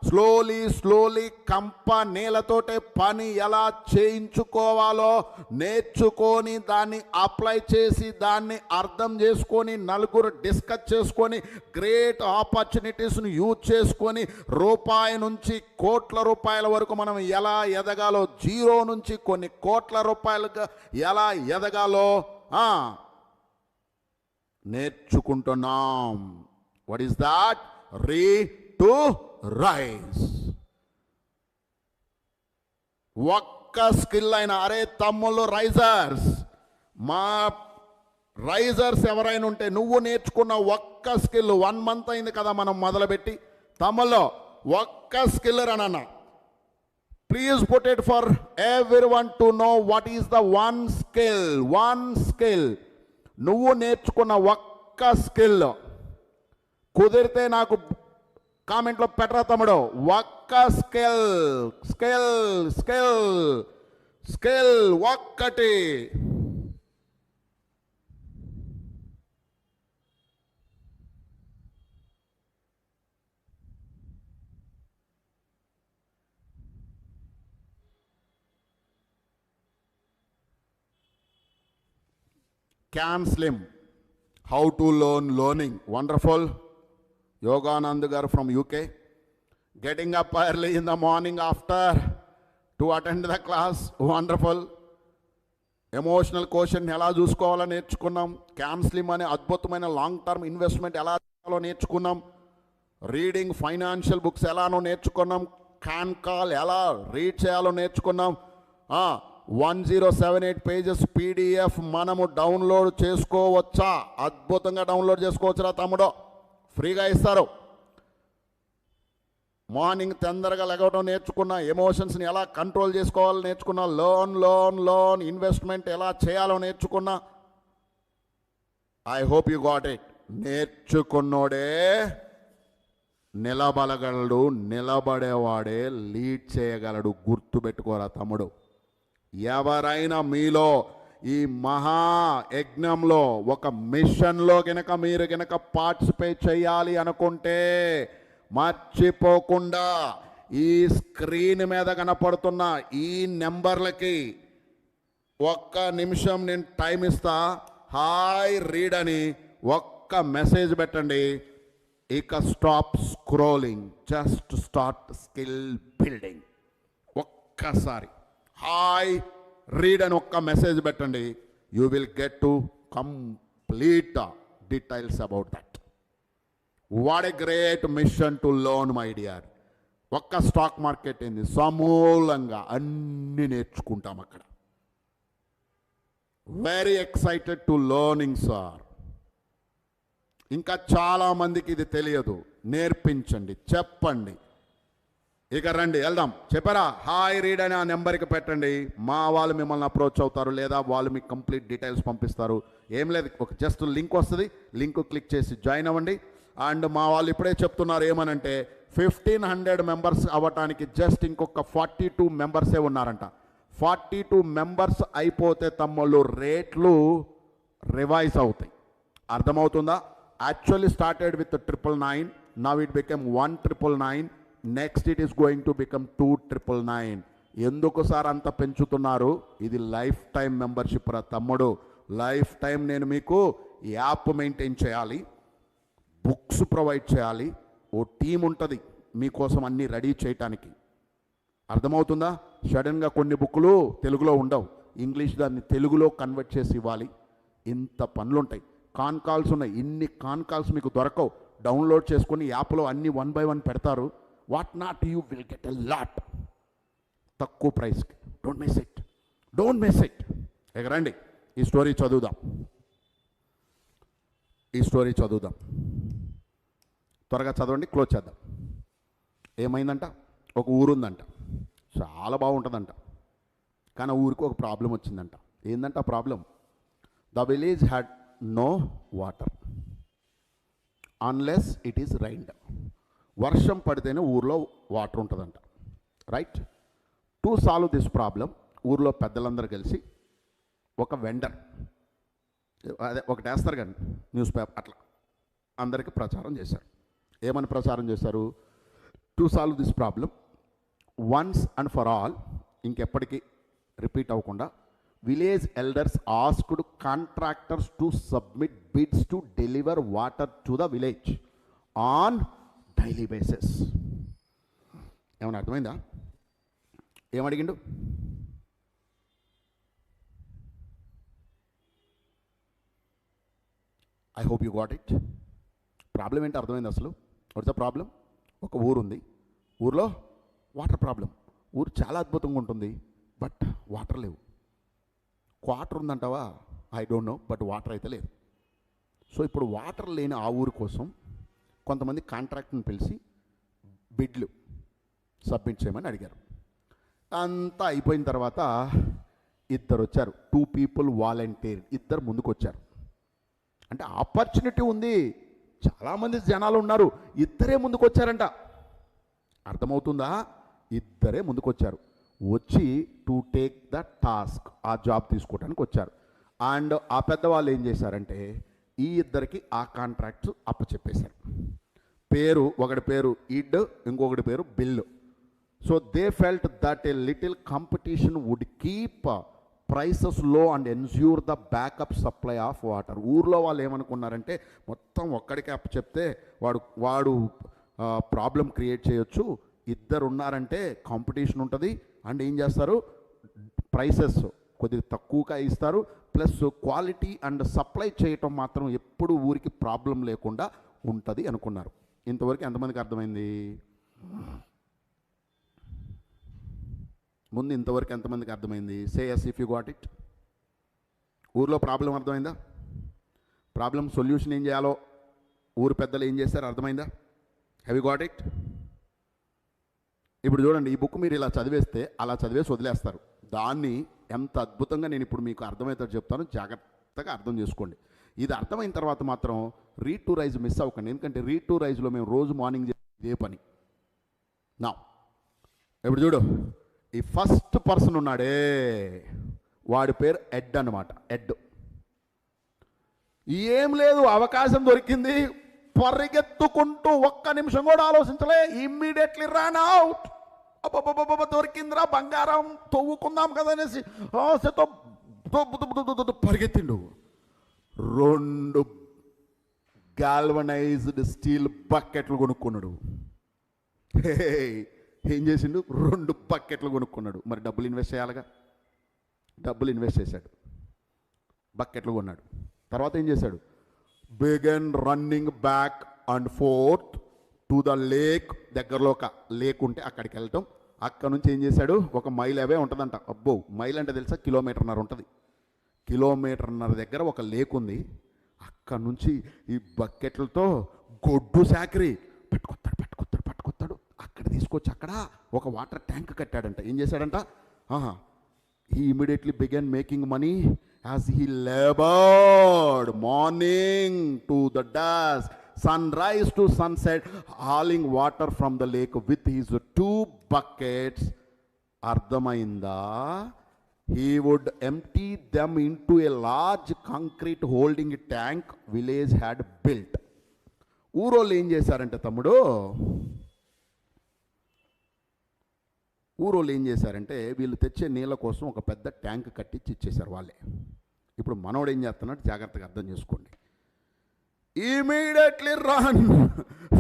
Slowly కంపెనీలతోటే పని ఎలా చేయించుకోవాలో నేర్చుకొని దాన్ని అప్లై చేసి దాన్ని అర్థం చేసుకొని నలుగురు డిస్కస్ చేసుకొని గ్రేట్ ఆపర్చునిటీస్ను యూజ్ చేసుకొని రూపాయి నుంచి కోట్ల రూపాయల వరకు మనం ఎలా ఎదగాలో, జీరో నుంచి కొన్ని కోట్ల రూపాయలుగా ఎలా ఎదగాలో నేర్చుకుంటున్నాం. What is that? Read to Rise. ఒక్క స్కిల్ అయినా, అరే తమ్ముళ్ళు రైజర్స్, మా రైజర్స్ ఎవరైనా ఉంటే నువ్వు నేర్చుకున్న ఒక్క స్కిల్, 1 month అయింది కదా మనం మొదలుపెట్టి, తమ్ముళ్ళు ఒక్క స్కిల్ రనన్న, please put it for everyone to know what is the one skill. నువ్వు నేర్చుకున్న ఒక్క స్కిల్ కుదిరితే నాకు కామెంట్లో పెట్టరా తమ్ముడు. ఒక్క స్కిల్ ఒక్కటి. Can Slim, how to learning, wonderful. Yoganand garu from UK, getting up early in the morning after to attend the class, wonderful. Emotional question ఎలా చూసుకోవాలో నేర్చుకున్నాం. క్యాన్ స్లిమ్ అనే అద్భుతమైన లాంగ్ టర్మ్ ఇన్వెస్ట్మెంట్ ఎలా చేయాలో నేర్చుకున్నాం. రీడింగ్ ఫైనాన్షియల్ బుక్స్ ఎలానో నేర్చుకున్నాం. Can call ఎలా రీడ్ చేయాలో నేర్చుకున్నాం. 1078 pages PDF మనము డౌన్లోడ్ చేసుకోవచ్చా? అద్భుతంగా డౌన్లోడ్ చేసుకోవచ్చురా తమ్ముడు, ఫ్రీగా ఇస్తారు. మార్నింగ్ తొందరగా లెగవడం నేర్చుకున్నా. ఎమోషన్స్ని ఎలా కంట్రోల్ చేసుకోవాలో నేర్చుకున్నా. లోన్ ఇన్వెస్ట్మెంట్ ఎలా చేయాలో నేర్చుకున్నా. I hope you got it. నేర్చుకున్నోడే నిలబడగలడు, నిలబడేవాడే లీడ్ చేయగలడు. గుర్తుపెట్టుకోరా తమ్ముడు. ఎవరైనా మీలో ఈ మహా యజ్ఞంలో ఒక మిషన్లో మీరు గనక పార్టిసిపేట్ చేయాలి అనుకుంటే మర్చిపోకుండా ఈ స్క్రీన్ మీద కనపడుతున్న ఈ నెంబర్లకి 1 నిమిషం నేను టైం ఇస్తా. హాయ్ రీడ్ అని ఒక్క మెసేజ్ పెట్టండి. ఇక stop scrolling, just start skill building. ఒక్కసారి హాయ్ రీడ్ అని ఒక్క మెసేజ్ పెట్టండి. You will get to complete details about that. What a great mission to learn my dear. ఒక్క స్టాక్ మార్కెట్ ఏంది, సమూలంగా అన్ని నేర్చుకుంటాం అక్కడ. Very excited to learning sir. ఇంకా చాలామందికి ఇది తెలియదు, నేర్పించండి, చెప్పండి. ఇక రండి వెళ్దాం. చెప్పారా? హాయ్ రీడ్ అని ఆ నెంబర్కి పెట్టండి. మా వాళ్ళు మిమ్మల్ని అప్రోచ్ అవుతారు, లేదా వాళ్ళు మీకు కంప్లీట్ డీటెయిల్స్ పంపిస్తారు. ఏం లేదు, ఒక జస్ట్ లింక్ వస్తుంది, లింక్ క్లిక్ చేసి జాయిన్ అవ్వండి. అండ్ మా వాళ్ళు ఇప్పుడే చెప్తున్నారు ఏమనంటే 1500 మెంబర్స్ అవ్వటానికి జస్ట్ ఇంకొక 42 మెంబర్సే ఉన్నారంట. 42 మెంబర్స్ అయిపోతే తమ్ముళ్ళు రేట్లు రివైజ్ అవుతాయి. అర్థమవుతుందా? Actually started with 999, now it become 1999, next it is going to become 2999. ఎందుకు సార్ అంత పెంచుతున్నారు? ఇది లైఫ్ టైం మెంబర్షిప్ రా తమ్ముడు. లైఫ్ టైం నేను మీకు యాప్ మెయింటైన్ చేయాలి, బుక్స్ ప్రొవైడ్ చేయాలి, ఓ టీం ఉంటుంది మీకోసం అన్నీ రెడీ చేయటానికి. అర్థమవుతుందా? సడన్గా కొన్ని బుక్లు తెలుగులో ఉండవు, ఇంగ్లీష్ దాన్ని తెలుగులో కన్వర్ట్ చేసి ఇవ్వాలి. ఇంత పనులుంటాయి. కాన్ కాల్స్ ఉన్నాయి, ఇన్ని కాన్ కాల్స్ మీకు దొరకవు. డౌన్లోడ్ చేసుకొని యాప్లో అన్ని 1 by 1 పెడతారు. What not you will get a lot తక్కువ ప్రైస్కి. Don't miss it, don't miss it. ఇక రండి ఈ స్టోరీ చదువుదాం. త్వరగా చదవండి, క్లోజ్ చేద్దాం. ఏమైందంట? ఒక ఊరుందంట, చాలా బాగుంటుందంట. కానీ ఆ ఊరికి ఒక ప్రాబ్లం వచ్చిందంట. ఏందంట ఆ problem? The village had no water unless it is rained. వర్షం పడితేనే ఊర్లో వాటర్ ఉంటుందంట. Right? To solve this problem ఊర్లో పెద్దలందరూ కలిసి ఒక వెండర్, అదే ఒకటి వేస్తారు కానీ న్యూస్ పేపర్, అట్లా అందరికీ ప్రచారం చేశారు. ఏమని ప్రచారం చేశారు? To solve this problem once and for all, ఇంకెప్పటికీ రిపీట్ అవ్వకుండా, village elders asked contractors to submit bids to deliver water to the village on daily basis. ఏమన్నా అర్థమైందా? ఏమడిగిండు? I hope you got it. Problem ఏంటి అర్థమైంది అసలు? What's the problem? ఒక ఊరుంది, ఊర్లో వాటర్ ప్రాబ్లం. ఊరు చాలా అద్భుతంగా ఉంటుంది, బట్ వాటర్ లేవు. క్వార్టర్ ఉందంటావా? I don't know, but water అయితే లేదు. సో ఇప్పుడు వాటర్ లేని ఆ ఊరు కోసం కొంతమంది కాంట్రాక్ట్ని పిలిచి బిడ్లు సబ్మిట్ చేయమని అడిగారు. అంతా అయిపోయిన తర్వాత ఇద్దరు వచ్చారు, 2 people వాలంటీర్, ఇద్దరు ముందుకు వచ్చారు. అంటే ఆపర్చునిటీ ఉంది, చాలామంది జనాలు ఉన్నారు, ఇద్దరే ముందుకు వచ్చారంట. అర్థమవుతుందా? ఇద్దరే ముందుకు వచ్చారు. వచ్చి టు టేక్ ద టాస్క్, ఆ జాబ్ తీసుకోవడానికి వచ్చారు. అండ్ ఆ పెద్దవాళ్ళు ఏం చేశారంటే ఈ ఇద్దరికి ఆ కాంట్రాక్ట్స్ అప్పచెప్పేశారు. పేరు, ఒకటి పేరు ఇడ్, ఇంకొకటి పేరు Bill. So they felt that a little competition would keep prices low and ensure the backup supply of water. ఊర్లో వాళ్ళు ఏమనుకున్నారంటే మొత్తం ఒక్కడికే అప్పచెప్తే వాడు ప్రాబ్లం క్రియేట్ చేయొచ్చు, ఇద్దరు ఉన్నారంటే కాంపిటీషన్ ఉంటుంది, అండ్ ఏం చేస్తారు, ప్రైసెస్ కొద్దిగా తక్కువగా ఇస్తారు, ప్లస్ క్వాలిటీ అండ్ సప్లై చేయటం మాత్రం ఎప్పుడు ఊరికి ప్రాబ్లం లేకుండా ఉంటుంది అనుకున్నారు. ఇంతవరకు ఎంతమందికి అర్థమైంది? ముందు ఇంతవరకు ఎంతమందికి అర్థమైంది? Say yes if you got it. ఊర్లో ప్రాబ్లం అర్థమైందా? ప్రాబ్లం సొల్యూషన్ ఏం చేయాలో ఊరు పెద్దలు ఏం చేశారు అర్థమైందా? Have you got it? ఇప్పుడు చూడండి, ఈ బుక్ మీరు ఇలా చదివేస్తే అలా చదివేసి వదిలేస్తారు. దాన్ని ఎంత అద్భుతంగా నేను ఇప్పుడు మీకు అర్థమవుతాడు చెప్తాను, జాగ్రత్తగా అర్థం చేసుకోండి. ఇది అర్థమైన తర్వాత మాత్రం రీడ్ టు రైజ్ మిస్ అవ్వకండి, ఎందుకంటే రీడ్ టు రైజ్లో మేము రోజు మార్నింగ్ ఇదే పని. నా ఇప్పుడు చూడు, ఈ ఫస్ట్ పర్సన్ ఉన్నాడే వాడి పేరు ఎడ్ అన్నమాట. ఎడ్ ఏం లేదు, అవకాశం దొరికింది, పరిగెత్తుకుంటూ ఒక్క నిమిషం కూడా ఆలోచించలే, ఇమ్మీడియట్లీ రన్ అవుట్. అబ్బబ్బబ్బ దొరికిందిరా బంగారం, తవ్వుకుందాం కదా అనేసి ఆశతో పరిగెత్తిండు. 2 గాల్వనైజ్డ్ స్టీల్ బకెట్లు కొనుక్కున్నాడు. ఏం చేసిండు? 2 బకెట్లు కొనుక్కున్నాడు. మరి డబ్బులు ఇన్వెస్ట్ చేయాలిగా, డబ్బులు ఇన్వెస్ట్ చేశాడు, బకెట్లు కొన్నాడు. తర్వాత ఏం చేశాడు? Began running back and forth to the lake. దగ్గరలో ఒక లేక్ ఉంటే అక్కడికి వెళ్ళటం. అక్కడ నుంచి ఏం చేశాడు? 1 మైల్ అవే ఉంటుందంట. అబ్బో, మైల్ అంటే తెలుసా? 1.5 కిలోమీటర్ ఉంటుంది. 1.5 కిలోమీటర్ దగ్గర ఒక లేక్ ఉంది. అక్కడ నుంచి ఈ బకెట్లతో గొడ్డు సాకరి పట్టుకొస్తాడు. అక్కడ తీసుకొచ్చి అక్కడ ఒక వాటర్ ట్యాంక్ కట్టాడంట. ఏం చేశాడంట? he immediately began making money as he labored morning to the dusk, sunrise to sunset, hauling water from the lake with his 2 buckets. అర్థమైందా? He would empty them into a large concrete holding tank village had built. ఊరోళ్ళు ఏం చేశారంటే తమ్ముడు, ఊరోళ్ళు ఏం చేశారంటే వీళ్ళు తెచ్చే నీళ్ళ కోసం ఒక పెద్ద ట్యాంక్ కట్టించి ఇచ్చేశారు వాళ్ళే. ఇప్పుడు మనోడు ఏం చేస్తున్నాడు జాగ్రత్తగా అర్థం చేసుకోండి. Immediately run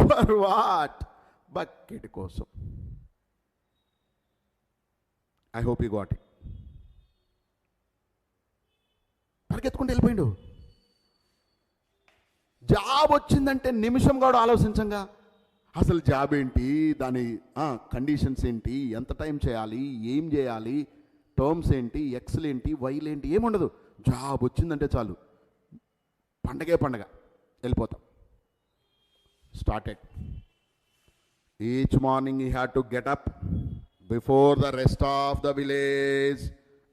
for what? Bucket కోసం. I hope you got it. పరిగెత్తుకుంటూ వెళ్ళిపోయిండు. జాబ్ వచ్చిందంటే నిమిషం కూడా ఆలోచించంగా అసలు జాబ్ ఏంటి, దాని కండిషన్స్ ఏంటి, ఎంత టైం చేయాలి, ఏం చేయాలి, టర్మ్స్ ఏంటి, ఎక్స్లు ఏంటి, వైలు ఏంటి, ఏముండదు. జాబ్ వచ్చిందంటే చాలు, పండగే పండగ, వెళ్ళిపోతాం. Started. Each morning he had to get up before the rest of the village.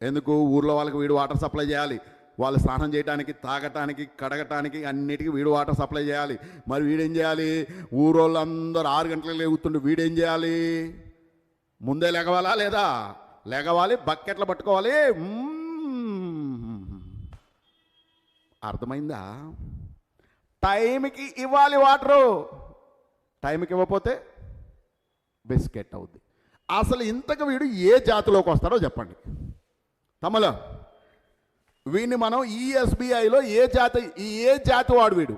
ఎందుకు? ఊర్లో వాళ్ళకి వీడు వాటర్ సప్లై చేయాలి. వాళ్ళు స్నానం చేయడానికి, తాగటానికి, కడగటానికి అన్నిటికీ వీడు వాటర్ సప్లై చేయాలి. మరి వీడేం చేయాలి? ఊరోళ్ళందరూ 6 గంటలకు లేగుతుండే వీడేం చేయాలి? ముందే లెగవాలా లేదా? లెగవాలి, బకెట్లు పట్టుకోవాలి. అర్థమైందా? టైంకి ఇవ్వాలి వాటరు. టైంకి ఇవ్వకపోతే బిస్కెట్ అవుద్ది. అసలు ఇంతకు వీడు ఏ జాతిలోకి వస్తాడో చెప్పండి తమలో. వీడిని మనం ఈఎస్బిఐలో ఏ జాతి వాడు వీడు?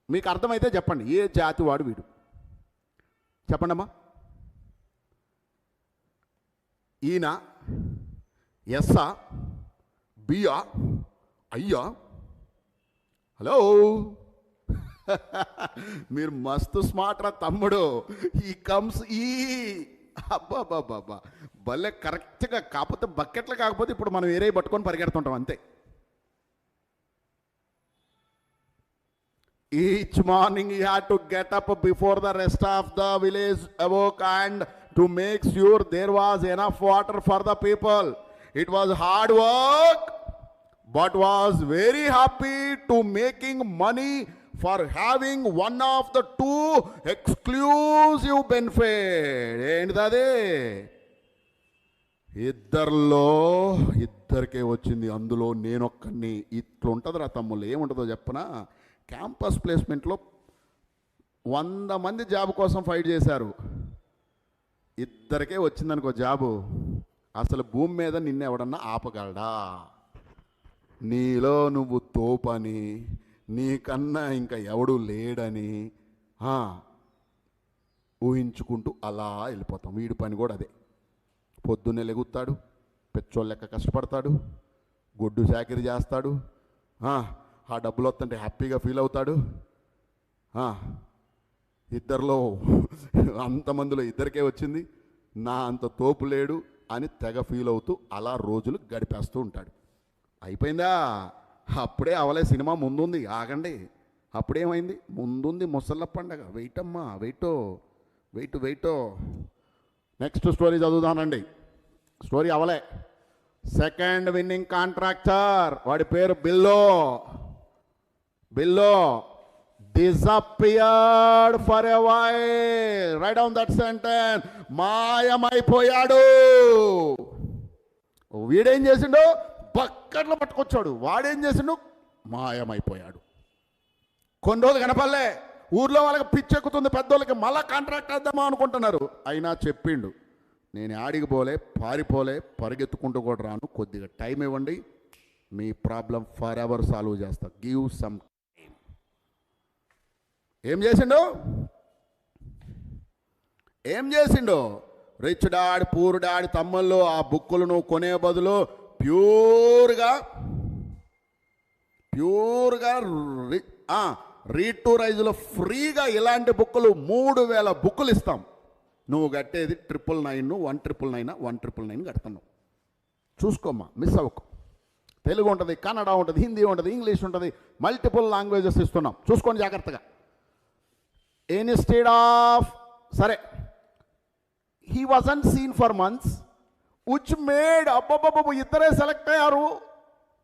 మీకు అర్థమైతే చెప్పండి, ఏ జాతి వాడు వీడు చెప్పండి అమ్మా. ఈయన ఎస్సా, బియా, అయ్యా? హలో, మీరు మస్తు స్మార్ట్ రా తమ్ముడు. ఈ కమ్స్ ఈ అబ్బాబాబా భలే కరెక్ట్గా. కాకపోతే బకెట్లు కాకపోతే ఇప్పుడు మనం వేరే పట్టుకొని పరిగెడుతుంటాం అంతే. Each morning you had to get up before the rest of the village awoke and to make sure there was enough water for the people. It was hard work but was very happy to making money for having one of the 2 exclusive benefit. ఏంటిది? ఇద్దరికే వచ్చింది, అందులో నేనొక్కడిని. ఇట్లుంటుంది రా తమ్ముళ్ళు. ఏముంటుందో చెప్పనా? Campus ప్లేస్మెంట్లో 100 మంది job కోసం ఫైట్ చేశారు, ఇద్దరికే వచ్చిందనుకో జాబు. అసలు భూమి మీద నిన్నెవడన్నా ఆపగలడా? నీలో నువ్వు తోపని, నీకన్నా ఇంకా ఎవడు లేడని ఊహించుకుంటూ అలా వెళ్ళిపోతాం. వీడి పని కూడా అదే. పొద్దున్నే లెగుతాడు, పెచ్చోళ్ళ లెక్క కష్టపడతాడు, గొడ్డు చాకిరి చేస్తాడు, ఆ డబ్బులు వస్తుంటే హ్యాపీగా ఫీల్ అవుతాడు. ఇద్దరిలో అంతమందిలో ఇద్దరికే వచ్చింది, నా అంత తోపు లేడు అని తెగ ఫీల్ అవుతూ అలా రోజులు గడిపేస్తూ ఉంటాడు. అయిపోయిందా? అప్పుడే అవలే, సినిమా ముందుంది, ఆగండి. అప్పుడేమైంది? ముందుంది ముసళ్ళ పండగ. వెయిట్ అమ్మా, వెయిట్. నెక్స్ట్ స్టోరీ చదువుదానండి. స్టోరీ అవలే. సెకండ్ విన్నింగ్ కాంట్రాక్టర్, వాడి పేరు బిల్లో disappeared for a while. Write down that sentence. మాయమైపోయాడు. వీడేం చేసిండు? బకెట్లో పట్టుకొచ్చాడు. వాడేం చేసిండు? మాయమైపోయాడు. కొన్ని రోజులు కనపడలే. ఊర్లో వాళ్ళకి పిచ్చెక్కుతుంది, పెద్దోళ్ళకి. మళ్ళా కాంట్రాక్ట్ వేద్దామా అనుకుంటున్నారు. అయినా చెప్పిండు, నేను ఆడికి పోలే, పారిపోలే, పరిగెత్తుకుంటూ కూడా రాను, కొద్దిగా టైం ఇవ్వండి, మీ ప్రాబ్లం ఫర్ ఎవర్ సాల్వ్ చేస్తా. Give some time. ఏం చేసిండు? రిచ్ డాడ్ పూర్ డాడ్ తమ్ముళ్ళు ఆ బుక్కులను కొనే బదులు ప్యూర్గా రీడ్ టు రైజ్లో ఫ్రీగా ఇలాంటి బుక్కులు 3000 బుక్కులు ఇస్తాం. నువ్వు కట్టేది 999, 1999, 199 కడుతున్నావు. చూసుకోమ్మా, మిస్ అవ్వకు. తెలుగు ఉంటుంది, కన్నడ ఉంటుంది, హిందీ ఉంటుంది, ఇంగ్లీష్ ఉంటుంది, మల్టిపుల్ లాంగ్వేజెస్ ఇస్తున్నాం. చూసుకోండి జాగ్రత్తగా. ఇన్స్టెడ్ ఆఫ్ సరే, he wasn't seen for months which made అబ్బబ్బబ్బ ఇద్దరే సెలెక్ట్ అయ్యారు.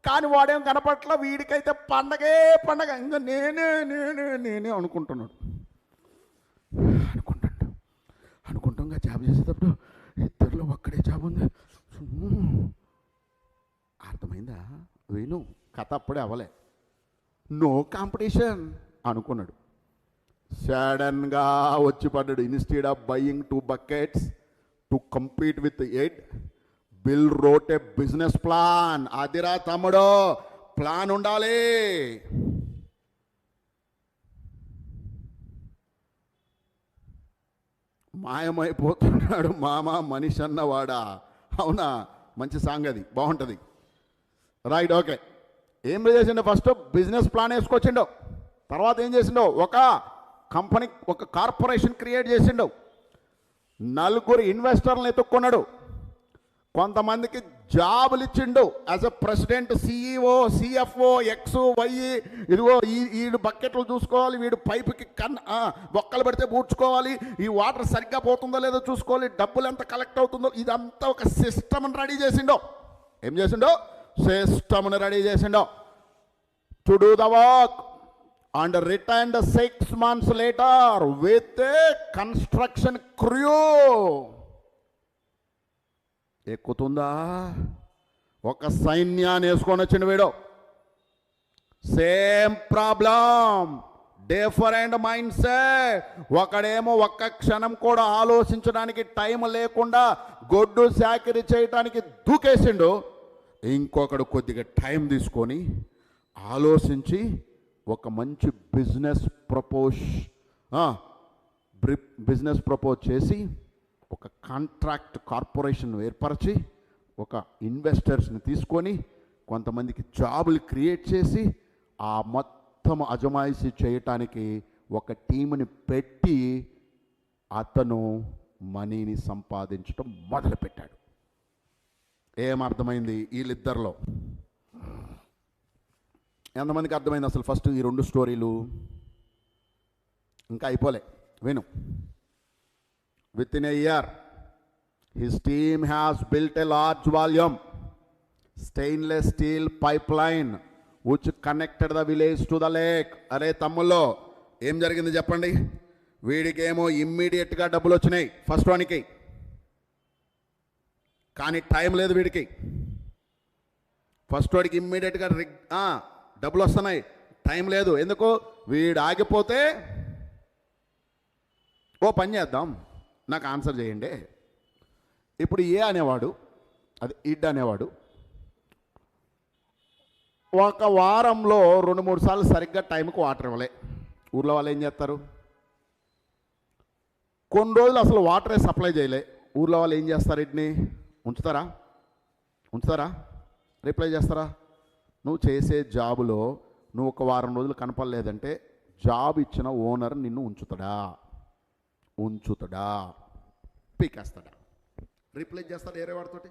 కానీ వాడేం కనపట్ల, వీడికైతే పండగే పండగ. ఇంకా నేనే అనుకుంటున్నాడు. అనుకుంటాం జాబ్ చేసేటప్పుడు ఇద్దరిలో ఒక్కడే జాబ్ ఉంది. అర్థమైందా? విను, కథ అప్పుడే అవ్వలే. నో కాంపిటీషన్ అనుకున్నాడు. సడన్గా వచ్చి పడ్డాడు. Instead of buying 2 buckets to compete with 8, bill wrote a business plan. అదిరా తమ్ముడు, ప్లాన్ ఉండాలి. మాయమైపోతున్నాడు మామ మనిషి అన్నవాడా. అవునా? మంచి సాంగ్ అది, బాగుంటుంది. Right, okay. ఏం చేసిండో? ఫస్ట్ బిజినెస్ ప్లాన్ వేసుకొచ్చిండో. తర్వాత ఏం చేసిండో? ఒక కంపెనీ, ఒక కార్పొరేషన్ క్రియేట్ చేసిండో. 4 ఇన్వెస్టర్లను ఎత్తుక్కున్నాడు. కొంతమందికి జాబులు ఇచ్చిండు. As a president, CEO, CFO, X, Y. ఇదిగో వీడు బకెట్లు చూసుకోవాలి, వీడు పైపుకి బొక్కలు పెడితే పూడ్చుకోవాలి, ఈ వాటర్ సరిగ్గా పోతుందో లేదో చూసుకోవాలి, డబ్బులు ఎంత కలెక్ట్ అవుతుందో, ఇదంతా ఒక సిస్టమ్ని రెడీ చేసిండో. ఏం చేసిండో? సిస్టమ్ని రెడీ చేసిండో. To do the work and returned 6 months later with a construction crew. ఎక్కుతుందా? ఒక సైన్యాన్ని వేసుకొని వచ్చిన వీడు. Same problem, different mind set. ఒకడేమో ఒక్క క్షణం కూడా ఆలోచించడానికి టైం లేకుండా గొడ్డు చాకిరీ చేయడానికి దూకేసిండు. ఇంకొకడు కొద్దిగా టైం తీసుకొని ఆలోచించి ఒక మంచి బిజినెస్ ప్రపోజ్ చేసి ఒక కాంట్రాక్ట్ కార్పొరేషన్ ఏర్పరిచి ఒక ఇన్వెస్టర్స్ని తీసుకొని కొంతమందికి జాబులు క్రియేట్ చేసి ఆ మొత్తం అజమాయిషీ చేయటానికి ఒక టీంని పెట్టి అతను మనీని సంపాదించడం మొదలుపెట్టాడు. ఏమర్థమైంది వీళ్ళిద్దరిలో? ఎంతమందికి అర్థమైంది అసలు ఫస్ట్ ఈ 2 స్టోరీలు? ఇంకా అయిపోలే, విను. With in a year his team has built a large volume stainless steel pipe line which connected the village to the lake. అరే తమ్ముల్లో, ఏం జరిగింది చెప్పండి? వీడికేమో ఇమ్మీడియట్గా డబ్బులు వచ్చినాయి ఫస్ట్ వానికి, కానీ టైం లేదు వీడికి. ఫస్ట్ వాడికి ఇమ్మీడియట్గా డబ్బులు వస్తున్నాయి, టైం లేదు. ఎందుకు? వీడు ఆగిపోతే, ఓ పని చేద్దాం, నాకు ఆన్సర్ చేయండి. ఇప్పుడు ఏ అనేవాడు, అది ఇడ్ అనేవాడు, ఒక వారంలో 2-3 సార్లు సరిగ్గా టైంకి వాటర్ ఇవ్వలే. ఊర్లో వాళ్ళు ఏం చేస్తారు? కొన్ని రోజులు అసలు వాటరే సప్లై చేయలే. ఊర్లో వాళ్ళు ఏం చేస్తారు? వీటిని ఉంచుతారా? రిప్లై చేస్తారా? నువ్వు చేసే జాబులో నువ్వు ఒక వారం రోజులు కనపడలేదంటే జాబ్ ఇచ్చిన ఓనర్ నిన్ను ఉంచుతాడా? పీకేస్తాడా? రిప్లై చేస్తాడా? వేరే వాడితోటి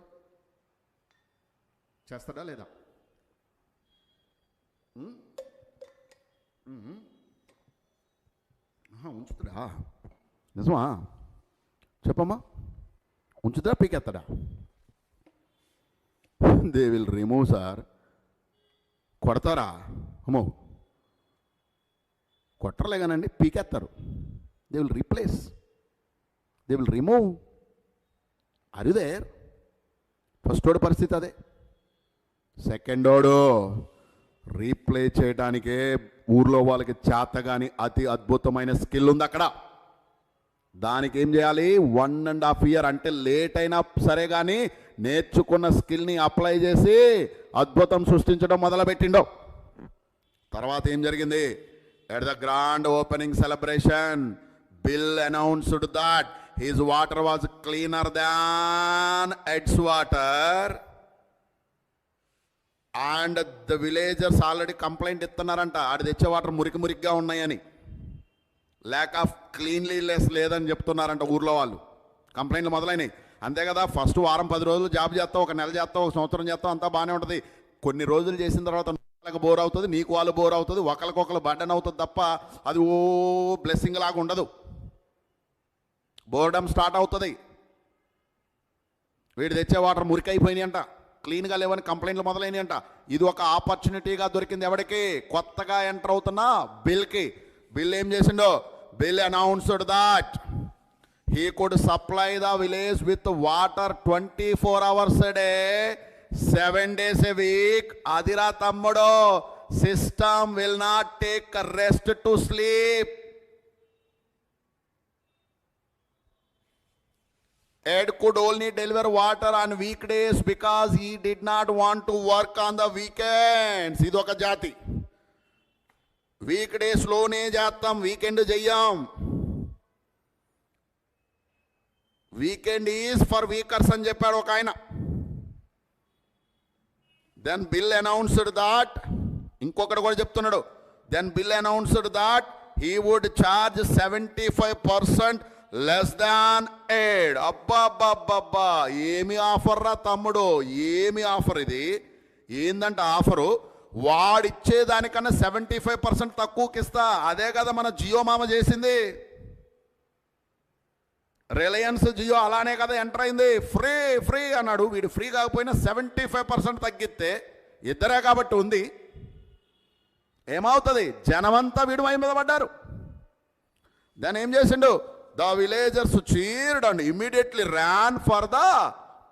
చేస్తాడా లేదా? ఉంచుతాడా? నిజమా? చెప్పమ్మా, ఉంచుతాడా పీకేస్తాడా? They will remove sir. కొడతారా? అమ్మో, కొట్టరలే కానండి, పీకేస్తారు. They will replace, they will remove. Are you there? First వాడు పరిస్థితి అదే. సెకండ్ వాడు రీప్లే చేయడానికే ఊర్లో వాళ్ళకి చేతగాని అతి అద్భుతమైన స్కిల్ ఉంది అక్కడ. దానికి ఏం చేయాలి? 1.5 year, అంటే లేట్ అయినా సరే కానీ నేర్చుకున్న స్కిల్ని అప్లై చేసి అద్భుతం సృష్టించడం మొదలుపెట్టిండో. తర్వాత ఏం జరిగింది? At the grand opening celebration, Bill announced that his water was cleaner than Ed's water and the villagers already complaint ఇస్తున్నారంట, ఆడి తెచ్చే వాటర్ మురికిగా ఉన్నాయని. ల్యాక్ ఆఫ్ క్లీన్లీనెస్ లేదని చెప్తున్నారంట ఊర్లో వాళ్ళు. కంప్లైంట్లు మొదలైనవి. అంతే కదా, ఫస్ట్ వారం 10 రోజులు జాబ్ చేస్తావు, 1 నెల చేస్తావు, 1 సంవత్సరం చేస్తావు, అంతా బాగానే ఉంటుంది. కొన్ని రోజులు చేసిన తర్వాత వాళ్ళకి బోర్ అవుతుంది, నీకు వాళ్ళు బోర్ అవుతుంది, ఒకరికొకరు బర్డెన్ అవుతుంది తప్ప అది ఓ బ్లెస్సింగ్ లాగా ఉండదు. బోర్డమ్ స్టార్ట్ అవుతుంది. వీడు తెచ్చే వాటర్ మురికి అయిపోయినాయి అంట. క్లీన్గా లేవని కంప్లైంట్లు మొదలైనవి అంట. ఇది ఒక ఆపర్చునిటీగా దొరికింది ఎవరికి? కొత్తగా ఎంటర్ అవుతున్న బిల్కి. బిల్ ఏం చేసిండో? Bill announced that he could supply the village with water 24 hours a day, 7 days a week. Adira tammudo, system will not take a rest to sleep. Ed could only deliver water on weekdays because he did not want to work on the weekends. Idoka jati. Weekdays lone jatam, weekend jayam. Weekend is for weakers అని చెప్పాడు ఒక ఆయన. Then Bill announced that, ఇంకొకటి కూడా చెప్తున్నాడు, then Bill announced that he would charge 75% less than aid. అబ్బా ఏమి offer రా తమ్ముడు, ఏమి ఆఫర్ ఇది? ఏందంటే ఆఫరు, వాడిచ్చేదానికన్నా 75% తక్కువకి ఇస్తా. అదే కదా మన జియో మామ చేసింది. రిలయన్స్ జియో అలానే కదా ఎంటర్ అయింది. ఫ్రీ ఫ్రీ అన్నాడు. వీడు ఫ్రీ కాకపోయినా 75% తగ్గిస్తే, ఇద్దరే కాబట్టి ఉంది, ఏమవుతుంది? జనమంతా వీడు మై మీద పడ్డారు. దాన్ని ఏం చేసిండు? The villagers cheered and immediately ran for the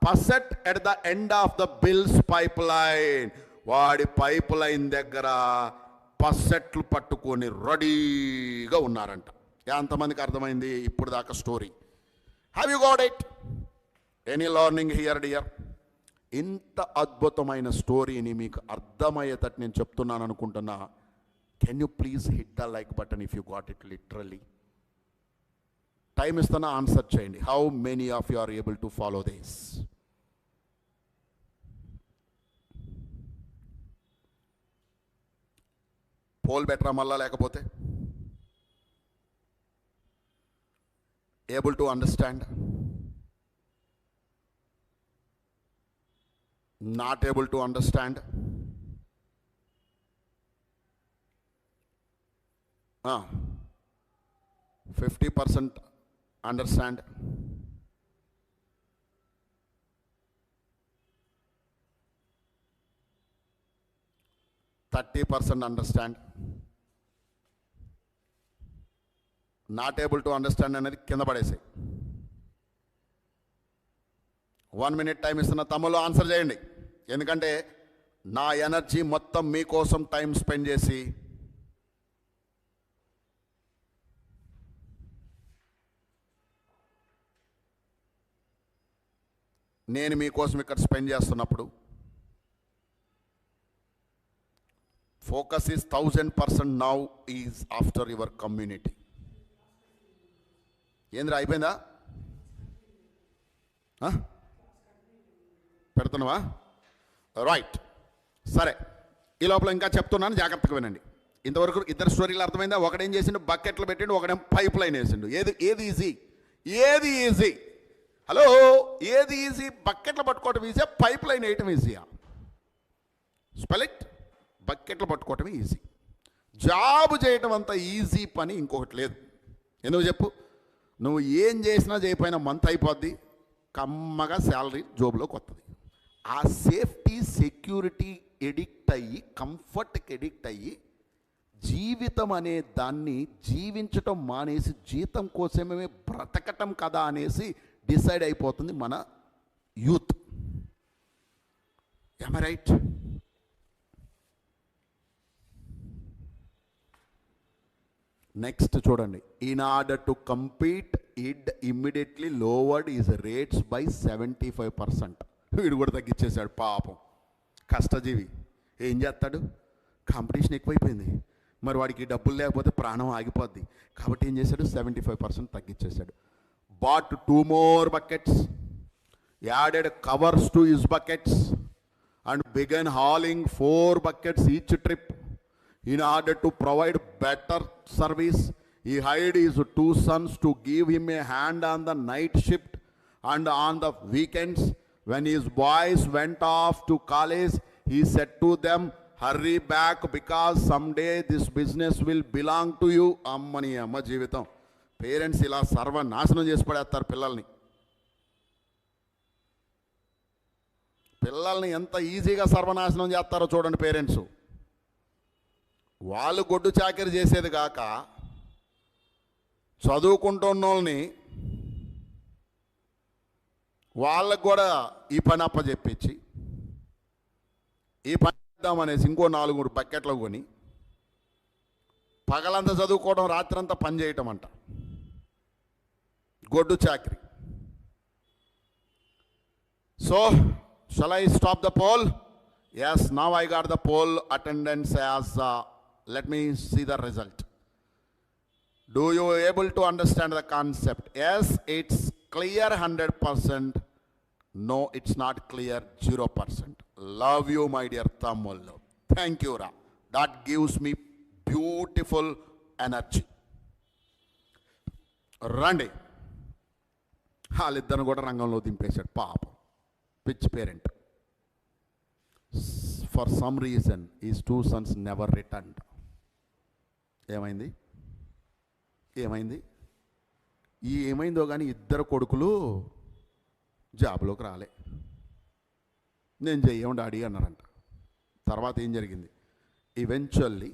పసెట్ at the end of the bills pipe line. వాడి పైప్ లైన్ దగ్గర పసెట్లు పట్టుకొని రెడీగా ఉన్నారంట. ఎంతమందికి అర్థమైంది ఇప్పుడు దాకా story? Have you got it? Any learning here dear? ఇంత అద్భుతమైన స్టోరీని మీకు అర్థమయ్యేటట్టు నేను చెప్తున్నాను అనుకుంటున్నా. Can you please hit the like button if you got it literally? Time ఇస్తున్నా, ఆన్సర్ చేయండి. How many of you are able to follow this? Poll బెటరా మళ్ళా? లేకపోతే able to understand? Not able to understand? 50% understand? 30% understand? Not able to understand అనేది కింద పడేసాయి. 1 minute time ఇస్తున్న తమ్ముళ్ళు answer చేయండి. ఎందుకంటే నా ఎనర్జీ మొత్తం మీకోసం టైం స్పెండ్ చేసి నేను మీకోసం ఇక్కడ స్పెండ్ చేస్తున్నప్పుడు focus is 1000% now is after your community. ఏంద్రా అయిపోయిందా? పెడుతున్నావా? రైట్, సరే. ఈ లోపల ఇంకా చెప్తున్నాను, జాగ్రత్తగా వినండి. ఇంతవరకు ఇద్దరు స్టోరీలు అర్థమైందా? ఒకడేం చేసిండు? బకెట్లు పెట్టిండు, ఒకడేం పైప్ లైన్ వేసిండు. ఏది ఈజీ? ఏది ఈజీ? హలో, ఏది ఈజీ? బకెట్లు పట్టుకోవటం ఈజీయా, పైప్ లైన్ వేయటం ఈజీయా? Spell it. బకెట్లు పట్టుకోవటం ఈజీ. జాబ్ చేయటం అంత ఈజీ పని ఇంకొకటి లేదు. ఎందుకు చెప్పు? నువ్వు ఏం చేసినా చేయకపోయినా మంత్ అయిపోద్ది, కమ్మగా శాలరీ జోబులోకి వస్తుంది. ఆ సేఫ్టీ సెక్యూరిటీ ఎడిక్ట్ అయ్యి, కంఫర్ట్కి ఎడిక్ట్ అయ్యి, జీవితం అనే దాన్ని జీవించటం మానేసి జీతం కోసమే బ్రతకటం కదా అనేసి డిసైడ్ అయిపోతుంది మన youth. Am I right? Next చూడండి. In order to compete Ed immediately lowered his rates by 75%. వీడు కూడా తగ్గించేశాడు పాపం, కష్టజీవి. ఏం చేస్తాడు? కాంపిటీషన్ ఎక్కువైపోయింది, మరి వాడికి డబ్బులు లేకపోతే ప్రాణం ఆగిపోద్ది. కాబట్టి ఏం చేశాడు? 75% తగ్గించేశాడు. Bought 2 more buckets, added covers to his buckets and began hauling 4 buckets each trip. In order to provide better service, he hired his 2 sons to give him a hand on the night shift and on the weekends. When his boys went off to college, he said to them, hurry back because someday this business will belong to you. అమ్మని అమ్మ జీవితం. Parents ఇలా సర్వనాశనం చేసి పడేస్తారు పిల్లల్ని. పిల్లల్ని ఎంత ఈజీగా సర్వనాశనం చేస్తారో చూడండి పేరెంట్స్. వాళ్ళు గొడ్డు చాకరీ చేసేది కాక చదువుకుంటున్నోళ్ళని వాళ్ళకు కూడా ఈ పని అప్పచెప్పించి ఈ పని చేద్దామనేసి ఇంకో 4 బకెట్లు కొని పగలంతా చదువుకోవడం, రాత్రంతా పని చేయటం అంట గొడ్డు చాకరీ. So shall I stop the poll? Yes, now I got the poll attendance as let me see the result. Do you able to understand the concept? Yes, it's clear 100%. No, it's not clear 0%. Love you, my dear Tamullu. Thank you, Ra. That gives me beautiful energy. Randy. వాళ్ళిద్దరిని కూడా రంగంలో దింపేశాడు పాపం, pitch parent. For some reason is 2 sons never returned. ఏమైందో కానీ ఇద్దరు కొడుకులు జాబ్లోకి రాలే. నేను చెయ్యం డాడీ అన్నారంట. తర్వాత ఏం జరిగింది? Eventually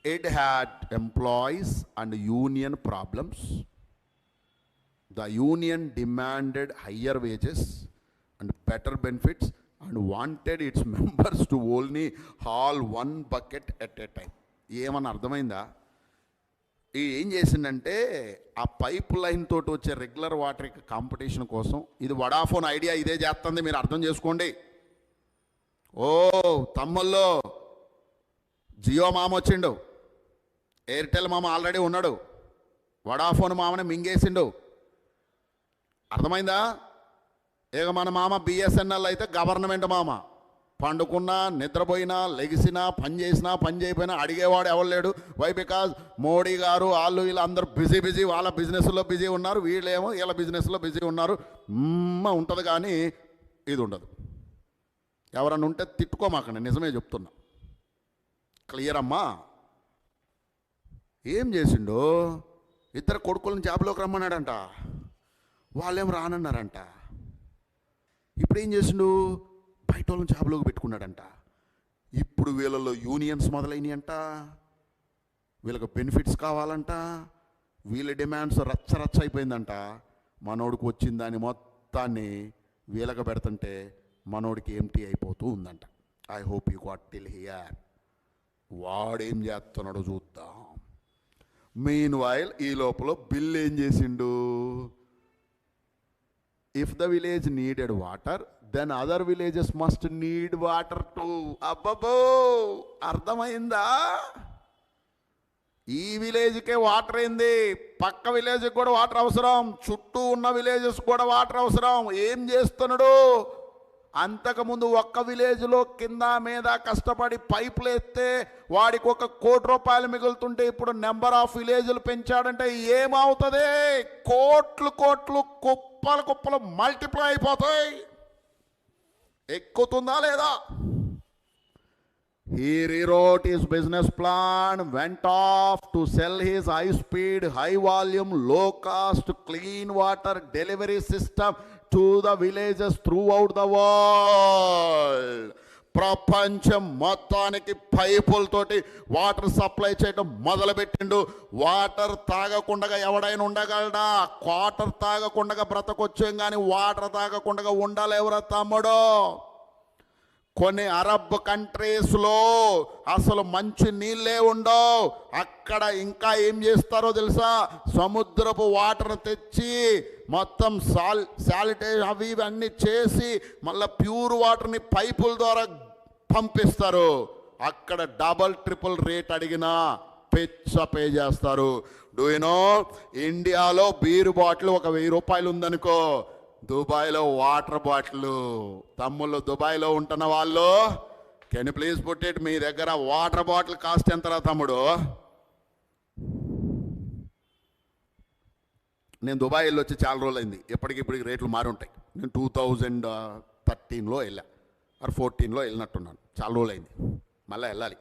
it had employees and union problems. The union demanded higher wages and better benefits and wanted its members to only haul 1 bucket at a time. ఏమన్నా అర్థమైందా? ఏం చేసిందంటే ఆ పైప్ లైన్ తోటి వచ్చే రెగ్యులర్ వాటర్ కాంపిటీషన్ కోసం, ఇది Vodafone idea ఇదే చేస్తుంది, మీరు అర్థం చేసుకోండి. ఓ తమ్ముల్లో జియో మామ వచ్చిండు, ఎయిర్టెల్ మామ ఆల్రెడీ ఉన్నాడు, వడాఫోన్ మామని మింగేసిండు. అర్థమైందా? ఇక మన మామ బిఎస్ఎన్ఎల్ అయితే గవర్నమెంట్ మామ. పండుకున్నా, నిద్రపోయినా, లెగిసినా, పని చేసినా, పని చేయకపోయినా అడిగేవాడు ఎవరు లేడు. వై? బికాజ్ మోడీ గారు వాళ్ళు వీళ్ళు అందరూ బిజీ వాళ్ళ బిజినెస్లో బిజీ ఉన్నారు, వీళ్ళేమో వీళ్ళ బిజినెస్లో బిజీ ఉన్నారు. ఉంటుంది కానీ ఇది ఉండదు. ఎవరన్నా ఉంటే తిట్టుకోమాకండి, నిజమే చెప్తున్నా. క్లియర్ అమ్మా? ఏం చేసిండు? 2 కొడుకులను జాబ్లోకి రమ్మన్నాడంట, వాళ్ళేం రానన్నారంట. ఇప్పుడు ఏం చేసిండు? బయట వాళ్ళని జాబ్లోకి పెట్టుకున్నాడంట. ఇప్పుడు వీళ్ళలో యూనియన్స్ మొదలైనవి అంట, వీళ్ళకి బెనిఫిట్స్ కావాలంట, వీళ్ళ డిమాండ్స్ రచ్చ అయిపోయిందంట. మనోడికి వచ్చిన దాన్ని మొత్తాన్ని వీళ్ళకి పెడుతుంటే మనోడికి ఎంటీ అయిపోతూ ఉందంట. I hope you got till here. వాడేం చేస్తున్నాడో చూద్దాం. మీన్ వైల్ ఈ లోపల బిల్ ఏం చేసిండు? If the village needed water, then other villages must need water too. అబ్బబ్బో, అర్థమైందా? ఈ విలేజ్కే వాటర్ అయింది, పక్క విలేజ్కి కూడా వాటర్ అవసరం, చుట్టూ ఉన్న విలేజెస్ కూడా వాటర్ అవసరం. ఏం చేస్తున్నాడు? అంతకుముందు ఒక్క విలేజ్లో కింద మీద కష్టపడి పైపులు వేస్తే వాడికి 1 కోటి రూపాయలు మిగులుతుంటే ఇప్పుడు నెంబర్ ఆఫ్ విలేజ్లు పెంచాడంటే ఏమవుతుంది? కోట్లు కుప్పలు మల్టిప్లై అయిపోతాయి. ఎక్కుతుందా లేదా? He rewrote his business plan, went off to sell his high speed, high volume, low cost, clean water delivery system to the villages throughout the world. ప్రపంచం మొత్తానికి పైపులతోటి వాటర్ సప్లై చేయడం మొదలుపెట్టిండు. Water తాగకుండా ఎవడైనా ఉండగలడా? వాటర్ తాగకుండా బ్రతకొచ్చేం కానీ water తాగకుండా ఉండలేవురా తమ్ముడు. కొన్ని అరబ్ కంట్రీస్లో అసలు మంచి నీళ్ళే ఉండవు. అక్కడ ఇంకా ఏం చేస్తారో తెలుసా? సముద్రపు వాటర్ తెచ్చి మొత్తం శానిటైజ్ అవి ఇవన్నీ చేసి మళ్ళీ ప్యూర్ వాటర్ని పైపుల ద్వారా పంపిస్తారు. అక్కడ డబల్ ట్రిపుల్ రేట్ అడిగినా పే చేస్తారు. Do you know? ఇండియాలో బీరు బాటిల్ 1000 రూపాయలు ఉందనుకో, దుబాయ్లో వాటర్ బాటిల్. తమ్ముళ్ళు దుబాయ్లో ఉంటున్న వాళ్ళు, కెన్ ప్లీజ్ పుట్ ఇట్, మీ దగ్గర వాటర్ బాటిల్ కాస్ట్ ఎంతరా తమ్ముడు? నేను దుబాయ్ వెళ్ళి వచ్చి చాలా రోజులు అయింది, ఇప్పటికి రేట్లు మారి ఉంటాయి. నేను 2013లో వెళ్ళా, 14లో వెళ్ళినట్టున్నాను, చాలా రోజులు అయింది. మళ్ళీ వెళ్ళాలి,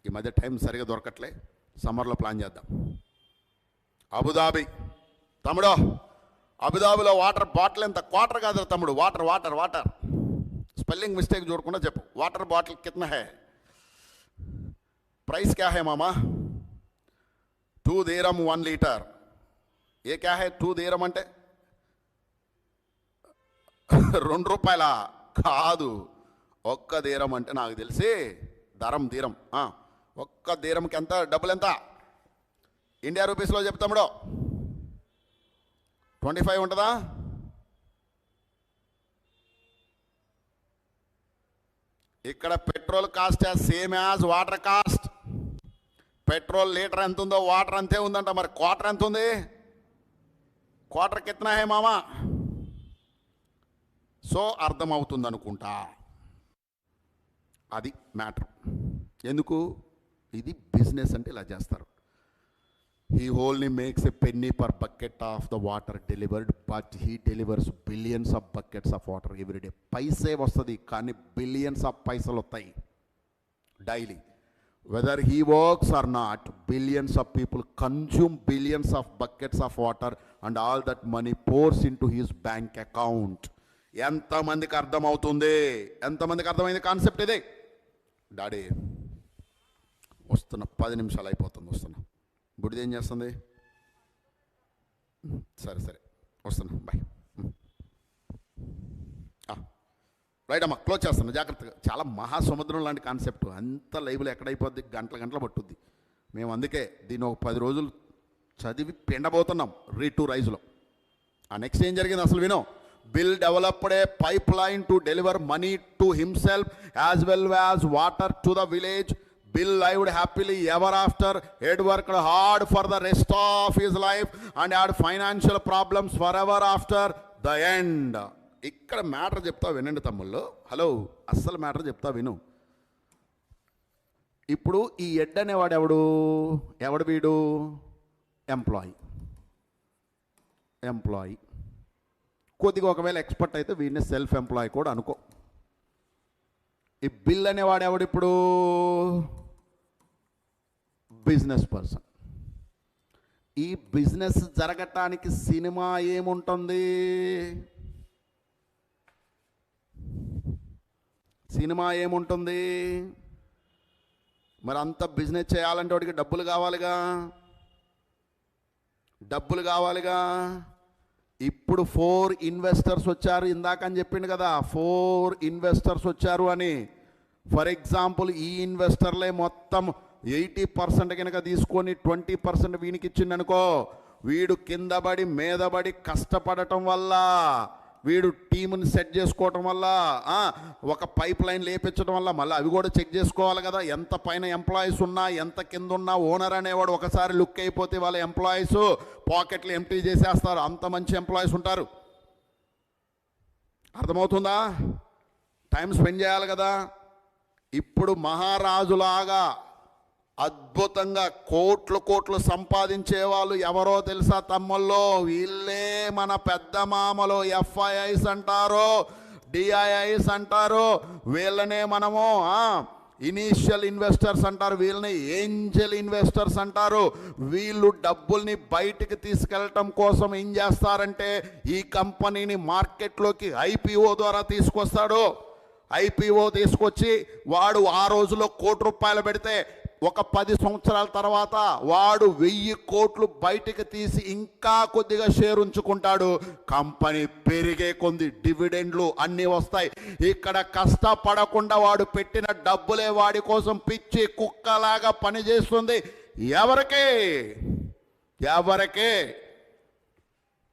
ఈ మధ్య టైం సరిగా దొరకట్లే, సమ్మర్లో ప్లాన్ చేద్దాం. అబుదాబి తమ్ముడు, అబుదాబిలో వాటర్ బాటిల్ ఎంత? క్వార్టర్ కాదు తమ్ముడు, వాటర్ స్పెల్లింగ్ మిస్టేక్ చూడకుండా చెప్పు. వాటర్ బాటిల్ కిतना है, प्राइस क्या है मामा? 2 dirham 1 లీటర్. ఏ క్యా హై 2 dirham అంటే 2 రూపాయలా? కాదు, 1 dirham అంటే నాకు తెలిసి దీరం. ఒక్క దీరంకి ఎంత డబ్బులు ఎంత? ఇండియా రూపీస్లో చెప్తాముడో 25 ఉంటుందా? ఇక్కడ petrol cost same as water cost. Petrol litre ఎంత ఉందో వాటర్ అంతే ఉందంట. మరి క్వార్టర్ ఎంత ఉంది? క్వార్టర్ కిतना है మామా? సో అర్థమవుతుంది అనుకుంటా. అది మ్యాటర్. ఎందుకు? ఇది బిజినెస్ అంటే ఇలా చేస్తారు. He only makes a penny per bucket of the water delivered, but he delivers billions of buckets of water every day. Paise వస్తుంది కానీ బిలియన్స్ ఆఫ్ పైసలు వస్తాయి daily. Whether he works or not, billions of people consume billions of buckets of water and all that money pours into his bank account. ఎంతమందికి అర్థమవుతుంది? ఎంతమందికి అర్థమైంది concept ఇదే? Daddy వస్తున్నా, 10 నిమిషాలు అయిపోతుంది, వస్తున్నా. బుడిది ఏం చేస్తుంది? సరే సరే వస్తున్నా, బాయ్. రైట్ అమ్మా, క్లోజ్ చేస్తాను జాగ్రత్తగా. చాలా మహాసముద్రం లాంటి కాన్సెప్ట్. అంత లైవ్లో ఎక్కడైపోద్ది, గంటల పట్టుద్ది. మేము అందుకే దీన్ని ఒక 10 రోజులు చదివి పిండబోతున్నాం రీడ్ టు రైజ్లో. ఆ నెక్స్ట్ ఏం జరిగింది అసలు వినో. Bill developed a pipeline to deliver money to himself as well as water to the village. Bill lived happily ever after. Had worked hard for the rest of his life and had financial problems forever after the end. ఇక్కడ matter చెప్తా వినండి తమ్ముళ్ళు. Hello, అస్సలు matter చెప్తా విను. ఇప్పుడు ఈ ఎడ్ అనేవాడు ఎవడు వీడు? ఎంప్లాయీ. కొద్దిగా ఒకవేళ ఎక్స్పర్ట్ అయితే వీడిని సెల్ఫ్ ఎంప్లాయీ కూడా అనుకో. ఈ బిల్ అనేవాడు ఎవడు ఇప్పుడు? Business person. ఈ బిజినెస్ జరగటానికి సినిమా ఏముంటుంది? సినిమా ఏముంటుంది? మరి అంత బిజినెస్ చేయాలంటే వాడికి డబ్బులు కావాలిగా. ఇప్పుడు 4 ఇన్వెస్టర్స్ వచ్చారు. ఇందాక అని చెప్పిండు కదా 4 ఇన్వెస్టర్స్ వచ్చారు అని. ఫర్ ఎగ్జాంపుల్ ఈ ఇన్వెస్టర్లే మొత్తం 80% కనుక తీసుకొని 20% వీనికి ఇచ్చిండు అనుకో. వీడు కిందబడి మీదబడి కష్టపడటం వల్ల, వీడు టీముని సెట్ చేసుకోవటం వల్ల, ఒక పైప్ లైన్ లేపించడం వల్ల, మళ్ళీ అవి కూడా చెక్ చేసుకోవాలి కదా. ఎంత పైన ఎంప్లాయీస్ ఉన్నా, ఎంత కింద ఉన్నా, ఓనర్ అనేవాడు ఒకసారి లుక్ అయిపోతే వాళ్ళ ఎంప్లాయీస్ పాకెట్లు ఎంటీ చేసేస్తారు. అంత మంచి ఎంప్లాయీస్ ఉంటారు. అర్థమవుతుందా? టైం స్పెండ్ చేయాలి కదా. ఇప్పుడు మహారాజులాగా అద్భుతంగా కోట్లు సంపాదించే వాళ్ళు ఎవరో తెలుసా తమ్ముల్లో? వీళ్ళే మన పెద్ద మామలు. FIIs అంటారు, DIIs అంటారు. వీళ్ళనే మనము ఇనీషియల్ ఇన్వెస్టర్స్ అంటారు, వీళ్ళని ఏంజల్ ఇన్వెస్టర్స్ అంటారు. వీళ్ళు డబ్బుల్ని బయటికి తీసుకెళ్ళటం కోసం ఏం చేస్తారంటే ఈ కంపెనీని మార్కెట్లోకి IPO ద్వారా తీసుకొస్తాడు. IPO తీసుకొచ్చి వాడు ఆ రోజులో ₹1,00,00,000 పెడితే ఒక 10 సంవత్సరాల తర్వాత వాడు 1000 కోట్లు బయటికి తీసి ఇంకా కొద్దిగా షేర్ ఉంచుకుంటాడు. కంపెనీ పెరిగే కొంది డివిడెండ్లు అన్నీ వస్తాయి. ఇక్కడ కష్టపడకుండా వాడు పెట్టిన డబ్బులే వాడి కోసం పిచ్చి కుక్కలాగా పనిచేస్తుంది. ఎవరికి?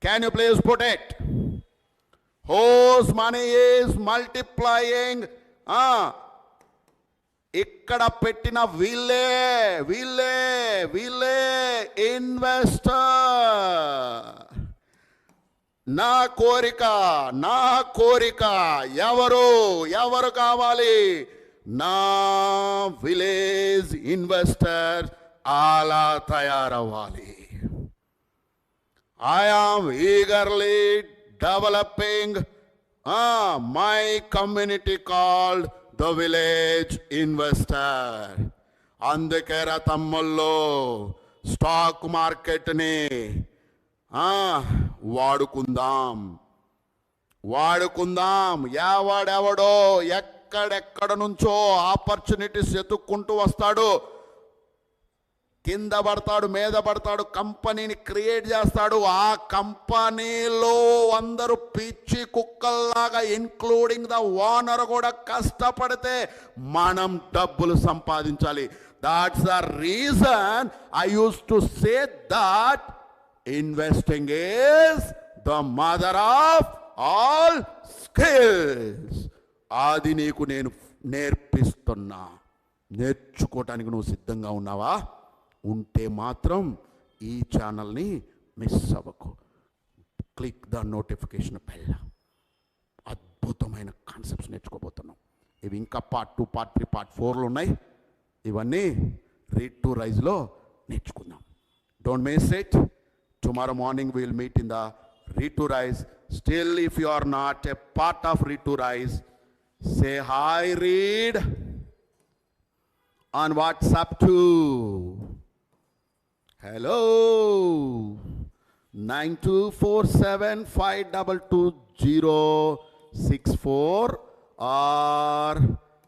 Can you please put it? Whose money is multiplying. ఇక్కడ పెట్టిన వీళ్ళే ఇన్వెస్టర్. నా కోరిక ఎవరు కావాలి? నా విలేజ్ ఇన్వెస్టర్ అలా తయారవ్వాలి. I am eagerly developing my community called the village investor. అందుకే తమ్ముల్లో స్టాక్ మార్కెట్ని వాడుకుందాం. వాడుకుందాం. ఎవడెవడో ఎక్కడెక్కడ నుంచో ఆపర్చునిటీస్ ఎత్తుక్కుంటూ వస్తాడు, కింద పడతాడు, మీద పడతాడు, కంపెనీని క్రియేట్ చేస్తాడు. ఆ కంపెనీలో అందరూ పిచ్చి కుక్కల్లాగా ఇంక్లూడింగ్ ద ఓనర్ కూడా కష్టపడితే మనం డబ్బులు సంపాదించాలి. That's the reason I use to say that investing is the mother of all skills. అది నీకు నేను నేర్పిస్తున్నా. నేర్చుకోవటానికి నువ్వు సిద్ధంగా ఉన్నావా? ఉంటే మాత్రం ఈ ఛానల్ని మిస్ అవ్వకు. Click the notification bell. అద్భుతమైన కాన్సెప్ట్స్ నేర్చుకోబోతున్నాం. ఇవి ఇంకా పార్ట్ 2, పార్ట్ 3, పార్ట్ 4లో ఉన్నాయి. ఇవన్నీ రీడ్ టు రైజ్లో నేర్చుకుందాం. Don't miss it. Tomorrow morning will meet in the read to Rise. Still if you are not a part of Read to Rise, say hi Read on WhatsApp too. Hello 9247522064 or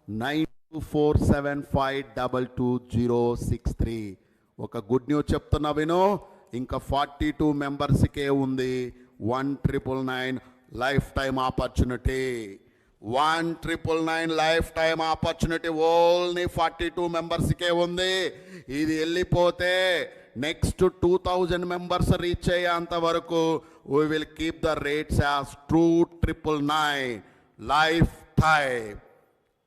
9247522063. ఒక good news చెప్తున్నా విను. ఇంకా 42 మెంబర్స్కే ఉంది 1999 life time opportunity. 1999 life time opportunity only 42 మెంబర్స్కే ఉంది. ఇది వెళ్ళిపోతే next 2000 members reach అయ్యేంత వరకు we will keep the rates as 2999 life time.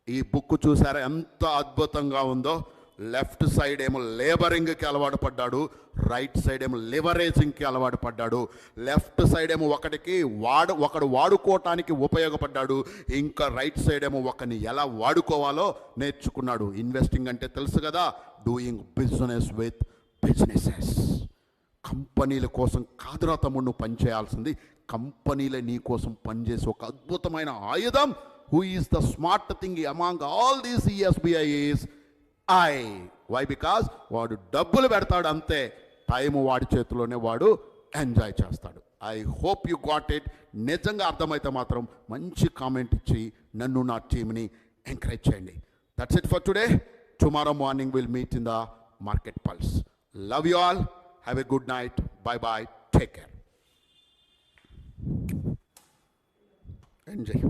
ఈ బుక్ చూసారా ఎంత అద్భుతంగా ఉందో? లెఫ్ట్ సైడ్ ఏమో లేబరింగ్కి అలవాటు పడ్డాడు, రైట్ సైడ్ ఏమో లివరేజింగ్కి అలవాటు పడ్డాడు. లెఫ్ట్ సైడ్ ఏమో ఒకడు వాడుకోవటానికి ఉపయోగపడ్డాడు, ఇంకా రైట్ సైడ్ ఏమో ఒకరిని ఎలా వాడుకోవాలో నేర్చుకున్నాడు. ఇన్వెస్టింగ్ అంటే తెలుసు కదా, డూయింగ్ బిజినెస్ విత్ బిజినెసెస్. కంపెనీల కోసం కాదురా తమ్ముడు నువ్వు పనిచేయాల్సింది, కంపెనీలే నీ కోసం పనిచేసి ఒక అద్భుతమైన ఆయుధం. Who is the smart thing among all these ESBI is I. Why? Because వాడు డబ్బులు పెడతాడు అంతే, టైం వాడి చేతిలోనే వాడు ఎంజాయ్ చేస్తాడు. I hope you got it. నిజంగా అర్థమైతే మాత్రం మంచి కామెంట్ ఇచ్చి నన్ను నా టీమ్ని ఎంకరేజ్ చేయండి. That's it for today. Tomorrow morning will meet in the market pulse. Love you all. Have a good night. Bye bye. Take care. Enjoy.